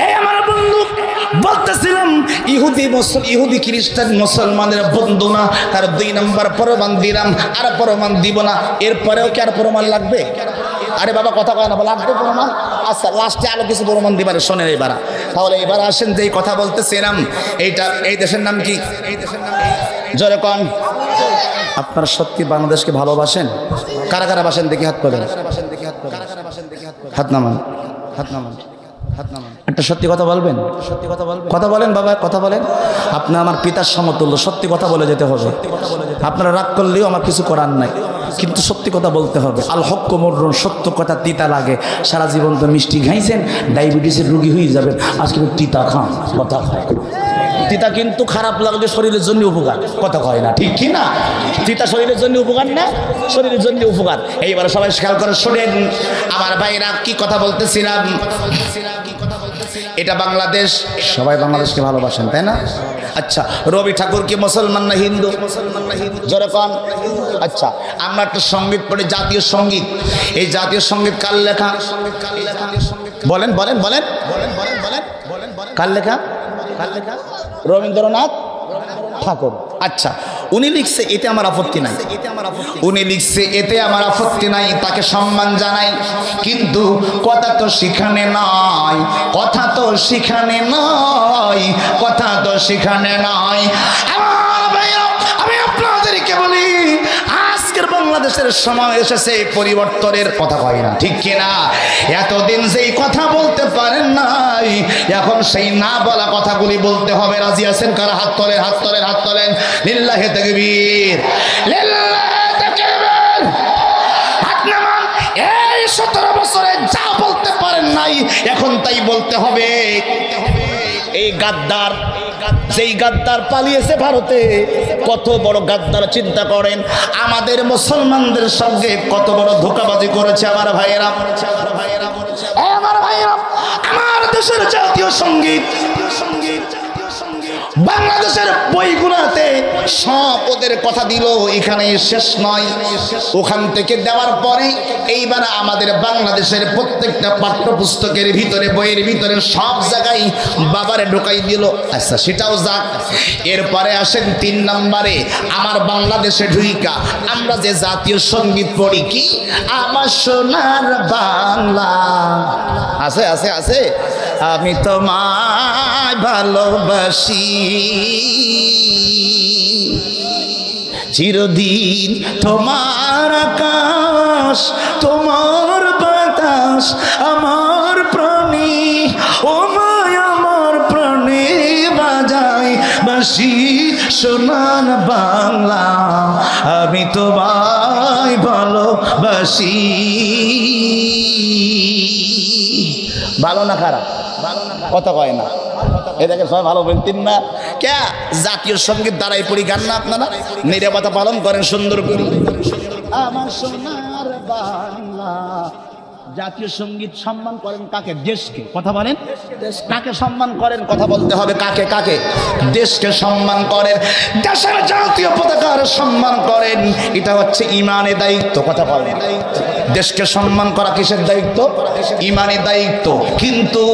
এই আমার বন্ধু বলতেছিলাম, ইহুদি খ্রিস্টান মুসলমানের বন্ধু না, তার 2 নম্বর প্রমাণ দিলাম, আর প্রমাণ দিব না। এরপরেও কি আর প্রমাণ লাগবে? আরে বাবা কথা কয় না, লাগবে প্রমাণ। আচ্ছা লাস্টে আরো কিছু প্রমাণ দিবার, শোনেন এবার। তাহলে এবার আসেন যে কথা বলতেছিলাম, এইটা এই দেশের নাম কি? এই দেশের নাম জোরে কোন? আপনারা সত্যি বাংলাদেশকে ভালোবাসেন? কারা কারা বাসেন দেখি হাত তোলেন। হাত নামান, হাত নামান, হাত নামান। একটা সত্যি কথা বলবেন? সত্যি কথা বলবেন? কথা বলেন বাবা, কথা বলেন। আপনি আমার পিতার সমতুল্য, সত্যি কথা বলে যেতে হবে। আপনারা রাগ করলেও আমার কিছু করার নাই, কিন্তু সত্যি কথা বলতে হবে। আল হক মরুন, সত্য কথা তিতা লাগে। সারা জীবন তো মিষ্টি খাইছেন, ডায়াবেটিসের রোগী হয়ে যাবেন, আজকে তিতা খান, কথা খায়। তিতা কিন্তু খারাপ লাগলে শরীরের জন্য উপকার, কথা কয় না, ঠিক কি না? তিতা শরীরের জন্য উপকার না, শরীরের জন্য উপকার। এইবার সবাই খেয়াল করে শোনেন আমার ভাইরা, কি কথা বলতেছিলাম। এটা বাংলাদেশ, সবাই বাংলাদেশকে ভালোবাসেন তাই না? আচ্ছা, রবি ঠাকুর কি মুসলমান না হিন্দু? জোরে কোন? আচ্ছা, আমরা একটা সঙ্গীত পড়ি, জাতীয় সঙ্গীত। এই জাতীয় সঙ্গীত কার লেখা? বলেন বলেন বলেন বলেন বলেন বলেন বলেন বলেন কার লেখা? কার লেখা? রবীন্দ্রনাথ ঠাকুর। আচ্ছা, উনি লিখছে, এতে আমার আপত্তি নাই। উনি লিখছে, এতে আমার আপত্তি নাই, তাকে সম্মান জানাই। কিন্তু কথা তো সেখানে নয়, কথা তো সেখানে নয়, কথা তো সেখানে নয়। আমি আপনাদেরকে বলি, আজকের বাংলাদেশের সময় এসেছে পরিবর্তনের, কথা কয় না, ঠিক কিনা? এতদিন যেই কথা বলতে পারেন নাই, এখন সেই না বলা কথাগুলি বলতে হবে। রাজি আছেন কারা? হাত তোলেন, হাত তোলেন, হাত তোলেন। লিল্লাহি তাকবীর, লিল্লাহি তাকবীর। হাত নামান। এই 17 বছরে যা বলতে পারেন নাই, এখন তাই বলতে হবে। এই গাদ্দার, যেই গাদ্দার পালিয়েছে ভারতে, কত বড় গাদ্দার চিন্তা করেন। আমাদের মুসলমানদের সঙ্গে কত বড় ধোঁকাবাজি করেছে আমার ভাইয়েরা। আমার ভাইয়েরা, আমার দেশের জাতীয় সঙ্গীত বাংলাদেশের বইগুলোতে সব ওদের কথা দিল, এখানে শেষ নয়। ওখান থেকে দেওয়ার পরে এইবার আমাদের বাংলাদেশের প্রত্যেকটা পাঠ্যপুস্তকের ভিতরে, বইয়ের ভিতরে সব জায়গায় বাবারে ঢোকাই দিল। আচ্ছা, সেটাও যাক। এরপরে আসেন 3 নম্বরে, আমার বাংলাদেশে ঢুইকা আমরা যে জাতীয় সঙ্গীত পড়ি, কি আমার সোনার বাংলা। আছে আছে আছে, আমি তোমায় ভালোবাসি চিরদিন, তোমার আকাশ, তোমার বাতাস আমার প্রাণী, ও মায় আমার প্রাণে বাজাই বাঁশি সোনার বাংলা, আমি তোমায় ভালোবাসি। ভালো না খারাপ? কথা কয় না, এটাকে সবাই ভালো বলতেন না কে? জাতীয় সঙ্গীত দ্বারাই পড়ি গান না আপনারা? নিরাপত্তা পালন করেন সুন্দর করে। আমার সোনার বাংলা, জাতীয় সঙ্গীত সম্মান করেন কাকে? দেশকে। কথা বলেন, কাকে সম্মান করেন? কথা বলতে হবে কাকে? কাকে? দেশকে সম্মান করেন, দেশের জাতীয় পতাকার সম্মান করেন। এটা হচ্ছে ইমানের দায়িত্ব। কথা বলেন, দেশকে সম্মান করা কিসের দায়িত্ব? ইমানের দায়িত্ব। কিন্তু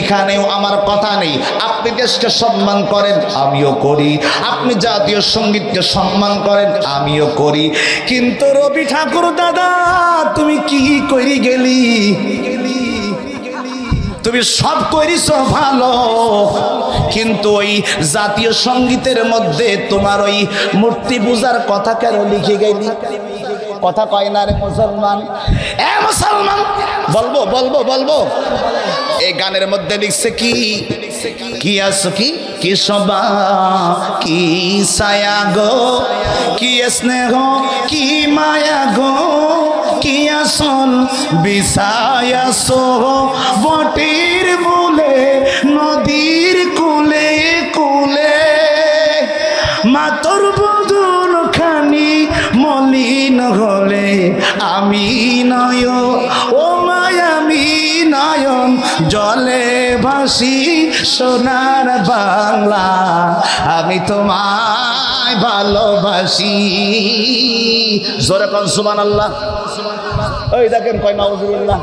এখানেও আমার কথা নেই, আপনি দেশকে সম্মান করেন, আমিও করি। আপনি জাতীয় সঙ্গীতকে সম্মান করেন, আমিও করি। কিন্তু রবি ঠাকুর দাদা, তুমি কি করি গেলি? তুমি সব করিস ভালো, কিন্তু ওই জাতীয় সঙ্গীতের মধ্যে তোমার ওই মূর্তি পূজার কথা কেন লিখে গেলি? কথা কয় না রে মুসলমান? এ মুসলমান, বলবো বলবো বলবো। এই গানের মধ্যে লিখছে কি? কি আছো কি? কি সবা কি ছায়া গো, কি স্নেহ কি মায়া গো, কি আসল বিছায়াছো বটির মূলে নদীর কুলে কুলে, মাতর বদন খানি মলিন হলে আমি নয়, ও মায়ামি নয়ন জলে ভাসি সোনার বাংলা, আমি তোমায় ভালোবাসি। জোরে কোন সুবহানাল্লাহ। ওই দেখেন কয় নাউজুবিল্লাহ।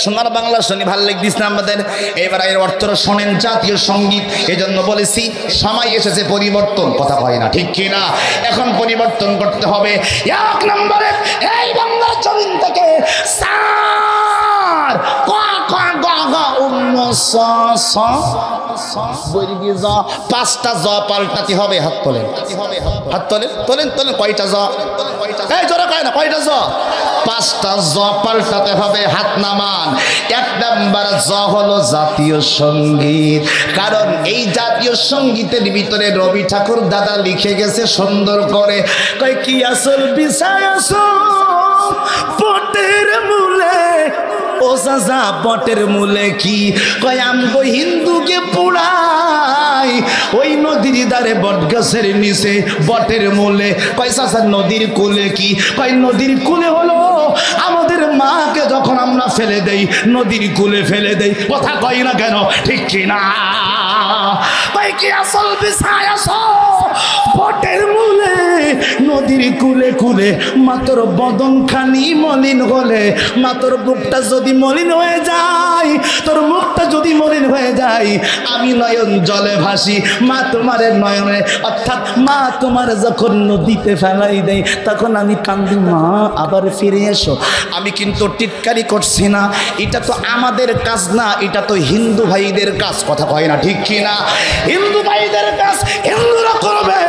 সোনার বাংলা শুনি ভাল লাগদিস না আমাদের? এবার এর অর্থটা শোনেন, জাতীয় সঙ্গীত। এজন্য বলেছি সময় এসেছে পরিবর্তন। কথা কয় না, ঠিক কি না? এখন পরিবর্তন করতে হবে। এক নম্বরে এই বাংলার জমিন থেকে সার কা কা গা গা উম্ম স স বইরি জ, পাঁচটা জ পাল্টাতে হবে। হাত তোলেন, হাত তোলেন, তোলেন তোলেন। কয়টা জ? এই জোরে কয় না, কয়টা জ? পাঁচটা জ পাল্টাতে হবে। হাত নামান। এক নাম্বার জ হলো জাতীয় সঙ্গীত। কারণ এই জাতীয় সঙ্গীতের ভিতরে রবি ঠাকুর দাদা লিখে গেছে সুন্দর করে, কয় কি আসল বিষয় আসো বটের মূলে, ও সাজা বটের মূলে কি? কয় আমগো হিন্দুকে পুড়াই ওই নদীর ধারে বট গাছের নিচে বটের মূলে। কয় সাজা নদীর কূলে কি? কয় নদীর কূলে হলো আমাদের মাকে যখন আমরা ফেলে দেই, নদীর কূলে ফেলে দেই। কথা কয় না কেন, ঠিক কি না? কয় কি আসল বিষয় আসো বটের মূলে নদীর কূলে কূলে, মাতর বদন খানি মলিন হলে, মাতর বুকটা যদি মলিন হয়ে যায়, তোর মুখটা যদি মলিন হয়ে যায়, আমি নয়ন জলে ভাসি। মা তোমারে নয়নে, অর্থাৎ মা তোমার যখন নদীতে ফেলাই দেয় তখন আমি কান্দি, মা আবার ফিরে এসো। আমি কিন্তু টিটকারি করছি না, এটা তো আমাদের কাজ না, এটা তো হিন্দু ভাইদের কাজ। কথা কয় না, ঠিক কি না? হিন্দু ভাইদের কাজ হিন্দুরা করবে,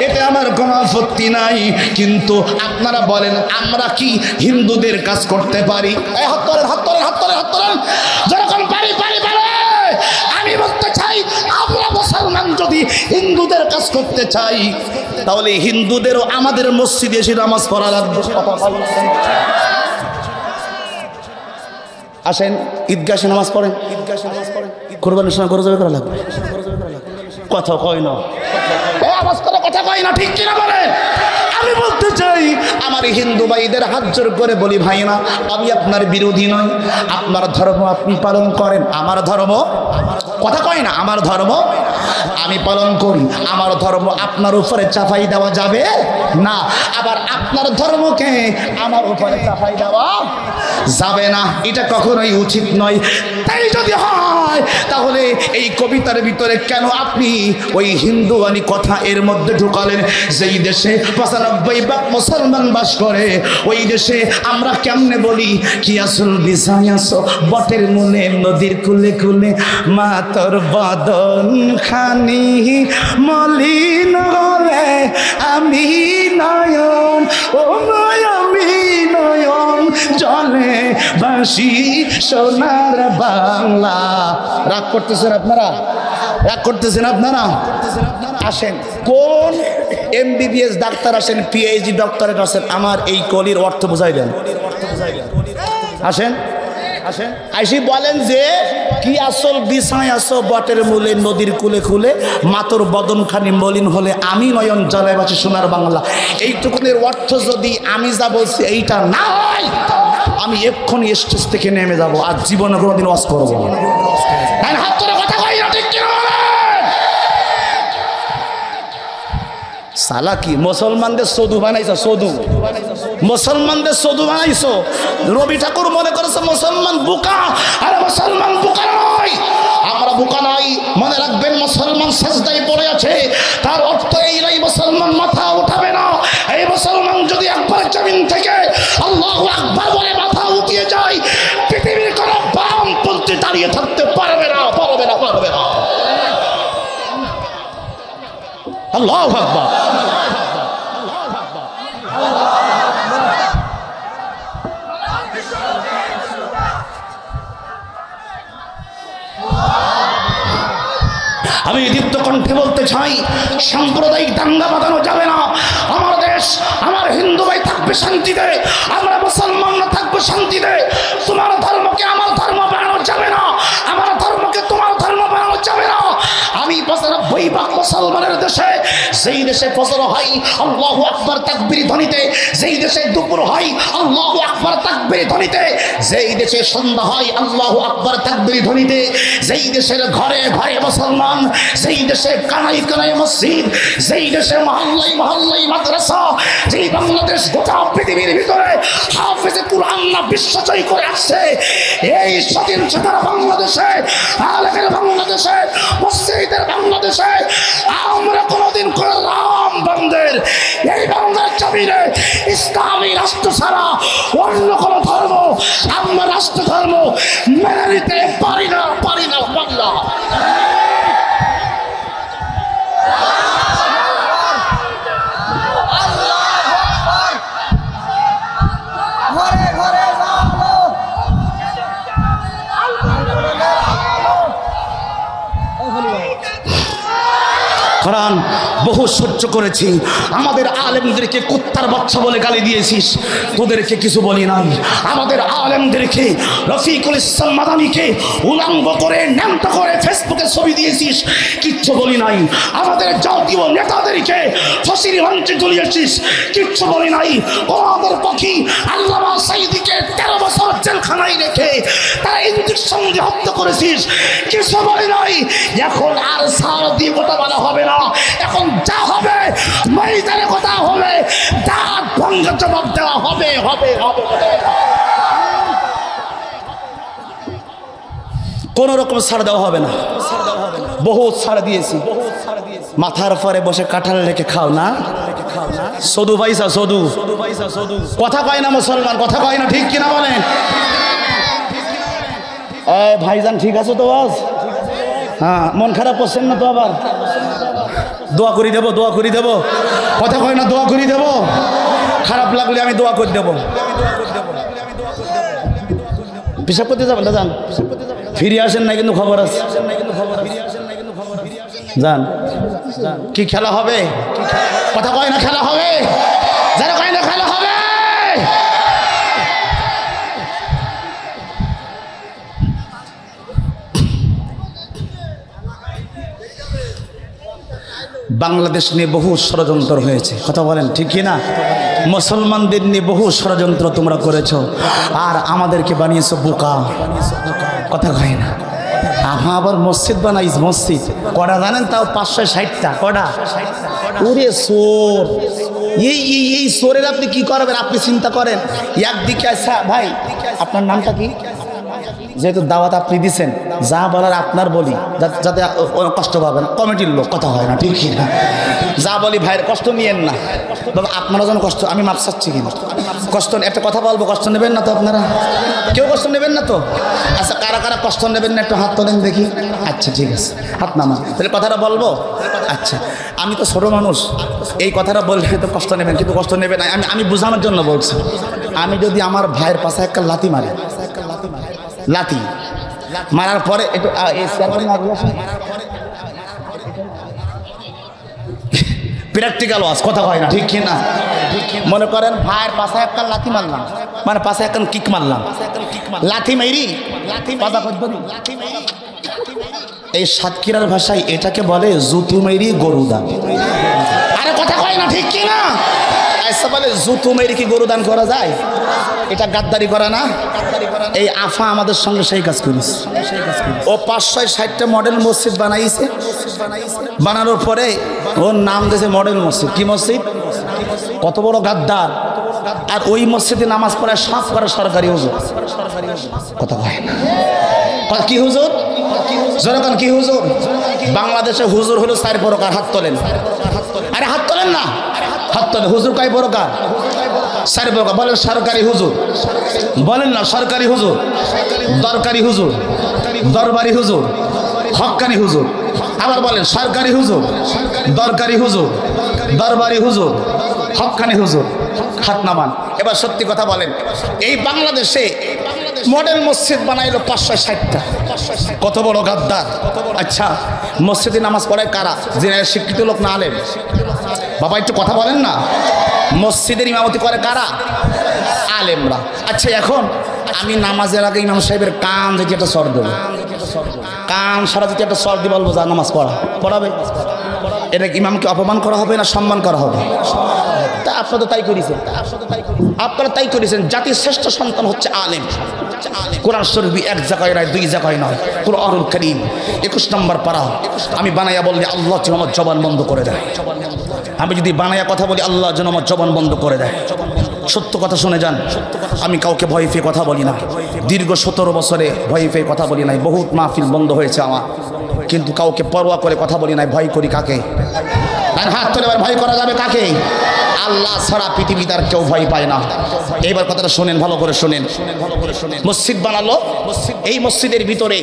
এতে আমার কোনো আপত্তি নাই। কিন্তু আপনারা বলেন আমরা কি হিন্দুদের কাজ করতে পারি? এই হাত তোলেন, হাত তোলেন, হাত তোলেন, হাত তোলেন। যখন পারি পারি পারে। আমি বলতে চাই আমরা মুসলমান যদি হিন্দুদের কাজ করতে চাই, তাহলে হিন্দুদেরও আমাদের মসজিদে এসে নামাজ পড়া লাগবে। আসেন ঈদগাহে নামাজ পড়েন, কোরবানির সময় গরু জবাই করা লাগবে। কথা কয় না, আওয়াজ করে কথা কয় না, ঠিক কিনা বলেন? আমি বলতে চাই আমার হিন্দু ভাইদের হাত জোর করে বলি, ভাই না আমি আপনার বিরোধী নই, আপনার ধর্ম আপনি পালন করেন, আমার ধর্ম, কথা কয় না, আমার ধর্ম আমি পালন করি। আমার ধর্ম আপনার উপরে চাপাই দেওয়া যাবে না, আবার আপনার ধর্মকে আমার উপরে চাপাই দেওয়া যাবে না, এটা কখনোই উচিত নয়। তাই যদি হয় তাহলে এই কবিতার ভিতরে কেন আপনি ওই হিন্দুয়ানি কথা এর মধ্যে ঢুকালেন? যেই দেশে ৯৫% মুসলমান বাস করে, ওই দেশে আমরা কেমনে বলি কি আসল বিষয় আসো বটের মূলে নদীর কুলে কুলে, মা তোর বদন খানি মলিন হলে আমি নয়ন, ও আমি নয়ন জলে বাংলাদেশি সোনার বাংলা। রাগ করতেছেন আপনারা? রাগ করতেছেন আপনারা? আসেন, কোন এমবিবিএস ডাক্তার আসেন, পিএইচডি ডক্টরেট আসেন, আমার এই কলির অর্থ বোঝাই দেন। আসেন আসেন, আইসি বলেন যে কি আসল বিষয় আসো বটের মূলে নদীর কুলে খুলে মাতর বদনখানি মলিন হলে আমি নয়ন জ্বালায় বাঁচি সোনার বাংলা। এইটুকুনের অর্থ যদি আমি যা বলছি এইটা না হয়, আমি এক্ষুনি স্টেজ থেকে নেমে যাবো, আর জীবনে কোনোদিন ওয়াজ করবো না। হাত ধরে কথা কই না, ঠিক কিনা বলেন? সালা কি মুসলমানদের সদু বানাইছো? সদু মুসলমানদের সদু বানাইছো। রবি ঠাকুর মনে করেছে মুসলমান বোকা, আরে মুসলমান বোকা নয়, আমরা বোকা নাই। মনে রাখবেন, মুসলমান সাজদায় পড়ে আছে, তার অর্থ এই নয় মুসলমান মাথা উঠাবে না। এই মুসলমান যদি একবার জমিন থেকে আল্লাহু আকবার বলে মাথা উঠিয়ে যায়, পৃথিবীর কোনো বামপন্থী দাঁড়িয়ে থাকতে পারবে না, পারবে না, পারবে না। আল্লাহু আকবার। আমি দীপ্ত কণ্ঠে বলতে চাই, সাম্প্রদায়িক দাঙ্গা বাঁধানো যাবে না। আমার দেশ, আমার হিন্দু ভাই থাকবে শান্তিতে, আমরা মুসলমানরা থাকবে শান্তিতে। তোমার ধর্মকে আমার ধর্ম বানানো যাবে না, আমার ধর্মকে তোমার ধর্ম বানানো যাবে না। আমি ৯৫ মুসলমানের দেশে, যেই দেশে ফজর হয় আল্লাহু আকবার তাকবীর ধ্বনিতে, যেই দেশে দুপুর হয় আল্লাহু আকবার তাকবীর ধ্বনিতে, যেই দেশে সন্ধ্যা হয় আল্লাহু আকবার তাকবীর ধ্বনিতে, যেই দেশের ঘরে ঘরে মুসলমান, যেই দেশে কানায় কানায় মসজিদ, যেই দেশে মহল্লায় মহল্লায় মাদ্রাসা, যেই বাংলাদেশ গোটা পৃথিবীর ভিতরে হাফেজে কুরআন না বিশ্ব জয় করে আসছে, এই স্বাধীনতার বাংলাদেশে, আলেমের বাংলাদেশে, মসজিদের বাংলাদেশে আমরা কোনোদিন করে রাম বন্ধের এই বাংলার জমিনে ইসলামী রাষ্ট্র ছাড়া অন্য কোনো ধর্ম আমরা রাষ্ট্র ধর্ম মেনে নিতে পারি না, পারি না, পারি না। কারণ বহু সহ্য করেছি, আমাদের আলেমদেরকে কুত্তার বাচ্চা বলে গালি দিয়েছিস, তোদেরকে কিছু বলি নাই। আমাদের আলেমদেরকে, রফিকুল ইসলাম মাদানিকে উলঙ্গ করে ন্যাংটা করে ফেসবুকে ছবি দিয়েছিস, কিচ্ছু বলি নাই। আমাদের জাতীয় নেতাদেরকে ফাঁসির মঞ্চে ঝুলিয়েছিস, কিচ্ছু বলি নাই। আমাদের পক্ষী আল্লামা সাঈদীকে 13 বছর জেলখানায় রেখে তারা ইঞ্জেকশন দিয়ে হত্যা করেছিস, কিছু বলি নাই। এখন আর সার দিয়ে কথা বলা হবে না, এখন যা হবে ময়দানে কথা হবে, দাঁত ভঙ্গের জবাব দেওয়া হবে, হবে, হবে। কোন রকম ছাড় দেওয়া হবে না, বহুত ছাড় দিয়েছি। মাথার পরে বসে কাঁঠাল রেখে খাও না, সদু পয়সা, সদু কথা কয় না মুসলমান, কথা কয় না, ঠিক কিনা বলেন? ভাইজান ঠিক আছে তো? আজ হ্যাঁ, মন খারাপ করছেন না তো? আবার দোয়া করি দেবো, দোয়া করি দেবো, কথা কয় না, দোয়া করি দেবো। খারাপ লাগলে আমি দোয়া করে দেবো। পিসাব করতে যাবেন না? যান, ফিরে আসেন না কিন্তু খবর আছে। যান, কি খেলা হবে? কথা কয় না খেলা হবে, যারা কয় না খেলা হবে। বাংলাদেশ নিয়ে বহু ষড়যন্ত্র হয়েছে, কথা বলেন ঠিক কি না? মুসলমানদের নিয়ে বহু ষড়যন্ত্র তোমরা করেছো, আর আমাদেরকে বানিয়েছো বোকা, কথা কয় না। আবার মসজিদ বানাইস, মসজিদ কটা জানেন? তাও 560টা। কটা? ওরে সোর, এই সোরের আপনি কি করবেন? আপনি চিন্তা করেন। একদিকে আচ্ছা ভাই, আপনার নামটা কি? যেহেতু দাওয়াত আপনি দিচ্ছেন, যা বলার আপনার বলি, যাতে কষ্ট পাবেন। কমিটির লোক, কথা হয় না, ঠিক না? যা বলি ভাইয়ের কষ্ট নিয়েন না বাবা, আপনারা যেন কষ্ট, আমি মাপ চাচ্ছি কিনা কষ্ট। একটা কথা বলবো, কষ্ট নেবেন না তো আপনারা? কেউ কষ্ট নেবেন না তো? আচ্ছা, কারা কারা কষ্ট নেবেন না একটু হাত তোলেন দেখি। আচ্ছা ঠিক আছে, হাত নামান, তাহলে কথাটা বলবো। আচ্ছা, আমি তো ছোটো মানুষ, এই কথাটা বললে তো কষ্ট নেবেন, কিন্তু কষ্ট নেবেন না। আমি বোঝানোর জন্য বলছি। আমি যদি আমার ভাইয়ের পাশে একটা লাথি মারি, লাথি মারার পরে একটু প্র্যাকটিক্যাল ওয়াজ, কথা হয় না ঠিক কি না? মনে করেন ভাইয়ের পাশে একটা লাথি মারলাম, মানে পাশে একটা কিক মারলাম, লাথি মেরি এই সাতক্ষীরার ভাষায় এটাকে বলে জুতু মেরি গরুদান। আরে কথা হয় না ঠিক কি না? আচ্ছা বলে জুতু মেরি কি গরুদান করা যায়? এটা গাদ্দারি করা না? এই আফা আমাদের সঙ্গে সেই কাজ করিস। ও 560টা মডেল মসজিদ বানাইছে, বানানোর পরে ওর নাম দিয়েছে মডেল মসজিদ। কি মসজিদ? কত বড় গাদ্দার! আর ওই মসজিদে নামাজ পড়ায় সাফ করে সরকারি হুজুর। কথা কয় না? কি হুজুর? জনগণ কি হুজুর? বাংলাদেশে হুজুর হলো 4 প্রকার। হাত তোলেন, আরে হাত তোলেন না, হাত তোলেন। হুজুর কয় প্রকার? 4 প্রকার। বলেন সরকারি হুজুর, বলেন না সরকারি হুজুর, দরকারি হুজুর, দরবারি হুজুর, হক্কানি হুজুর। আবার বলেন সরকারি হুজুর, দরকারি হুজুর, দরবারি হুজুর, হক্কানি হুজুর। হাত নামান। এবার সত্যি কথা বলেন, এই বাংলাদেশে মডেল মসজিদ বানাইলো 560টা। কত বড় গাদ্দার! আচ্ছা মসজিদে নামাজ পড়ায় কারা? যিনি শিক্ষিত লোক না আলেম? বাবা একটু কথা বলেন না। মসজিদের ইমামতি করে কারা? আলেমরা। আচ্ছা এখন আমি নামাজের আগে ইমাম সাহেবের কান যদি একটা সর দেবো, কান সারা যদি একটা সর দিয়ে বলবো যা নামাজ পড়াবে, এটা ইমামকে অপমান করা হবে না সম্মান করা হবে? তা আপনারা তো তাই করেছেন, আপনারা তাই করেছেন। জাতির শ্রেষ্ঠ সন্তান হচ্ছে আলেম। কোরআন শরীফ 1 জায়গায় নয়, 2 জায়গায় নয়, কুরআনুল কারীম 21 নম্বর পারা। আমি বানাইয়া বললে আল্লাহ যেন আমার জবান বন্ধ করে দেয়। আমি যদি বানাইয়া কথা বলি আল্লাহ যেন আমার জবান বন্ধ করে দেয়। সত্য কথা শুনে যান, আমি কাউকে ভয় পেয়ে কথা বলি না। দীর্ঘ 17 বছরে ভয় পেয়ে কথা বলি নাই। বহুত মাহফিল বন্ধ হয়েছে আমার, কিন্তু কাউকে পরোয়া করে কথা বলি নাই। ভয় করি কাকে? হাত তুলে ভয় করা যাবে কাকে? আল্লাহ ছাড়া পৃথিবীতে আর কেউ ভয় পায় না। এইবার কথাটা শোনেন, ভালো করে শোনেন। মসজিদ বানালো, এই মসজিদের ভিতরে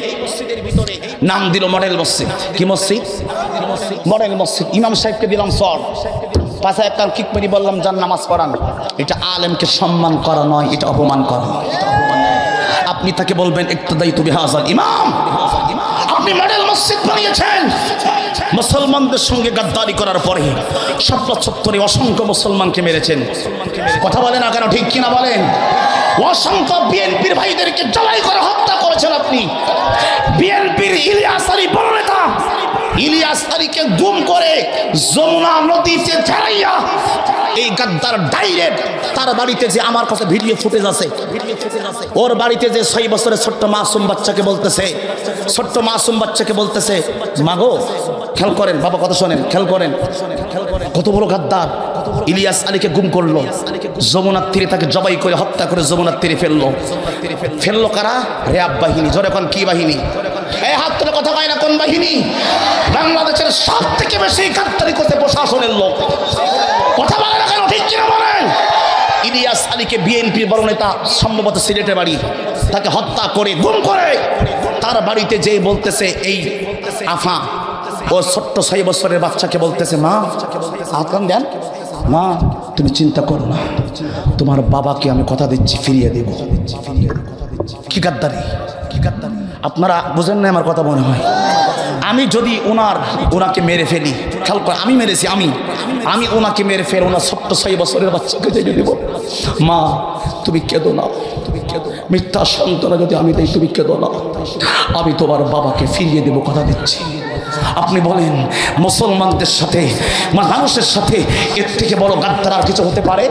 নাম দিল মডেল মসজিদ। কি মসজিদ? মডেল মসজিদ। ইমাম সাহেবকে দিলাম সর, পাশে একটা কিক মেরি বললাম যান নামাজ পড়ান। এটা আলেমকে সম্মান করা নয়, এটা অপমান করা। আপনি তাকে বলবেন ইক্তদাইতু বিহাযাল ইমাম, আপনি মডেল মসজিদ বানিয়েছেন। মুসলমানদের সঙ্গে গাদ্দারি করার পরে শাপলা চত্বরে অসংখ্য মুসলমানকে মেরেছেন। কথা বলেন না কেন? ঠিক কিনা বলেন? অসংখ্য বিএনপির ভাইদেরকে জবাই করে হত্যা করেছেন আপনি। বিএনপির ইলিয়াস আলী বড় নেতা, ইলিয়াস আলীকে গুম করে যমুনা নদীতে ফেলাইয়া এই গাদ্দার ডাইরেক্ট তার বাড়িতে যে, আমার কাছে ভিডিও ফুটেজ আছে, ওর বাড়িতে যে 6 বছরের ছোট্ট মাসুম বাচ্চাকে বলতেছে, ছোট্ট মাসুম বাচ্চাকে বলতেছে মাগো, খেয়াল করেন বাবা, কথা শোনেন, খেয়াল করেন। কত বড় গাদ্দার! ইলিয়াস আলীকে গুম করলো, যমুনার তীরে তাকে জবাই করে হত্যা করে যমুনার তীরে ফেললো। ফেললো কারা? র্যাব বাহিনী। জোরে কোন কি বাহিনী? এই হাত তুলে কথা কয় না কোন বাহিনী? বাংলাদেশের সব থেকে বেশি গাদ্দারি করতে প্রশাসনের লোক। কথা বলে না কেন? ঠিক কিনা বলেন? ইলিয়াস আলীকে বিএনপির বড় নেতা, সম্ভবত সিলেটের বাড়ি, তাকে হত্যা করে গুম করে তার বাড়িতে যে বলতেছে এই আফা, ও ছোট্ট 6 বছরের বাচ্চাকে বলতেছে মা আতকান দেন, মা তুমি চিন্তা করো না, তোমার বাবাকে আমি কথা দিচ্ছি ফিরিয়ে দেব। কি গাদ্দারি! কি গাদ্দারি! আপনারা বুঝেন না আমার কথা মনে হয়। আমি যদি ওনাকে মেরে ফেলি, খেয়াল করে, আমি মেরেছি, আমি ওনাকে মেরে ফেল, ওনার ছোট্ট 6 বছরের বাচ্চাকে জেগে দেব, মা তুমি কেঁদো না, তুমি কেঁদো, মিথ্যা সন্তান যদি আমি দেই, তুমি কেঁদো না, আমি তোমার বাবাকে ফিরিয়ে দেব, কথা দিচ্ছি। আপনি বলেন মুসলমানদের সাথে, মানুষের সাথে এর থেকে বড় গাদ্দার আর কিছু হতে পারে?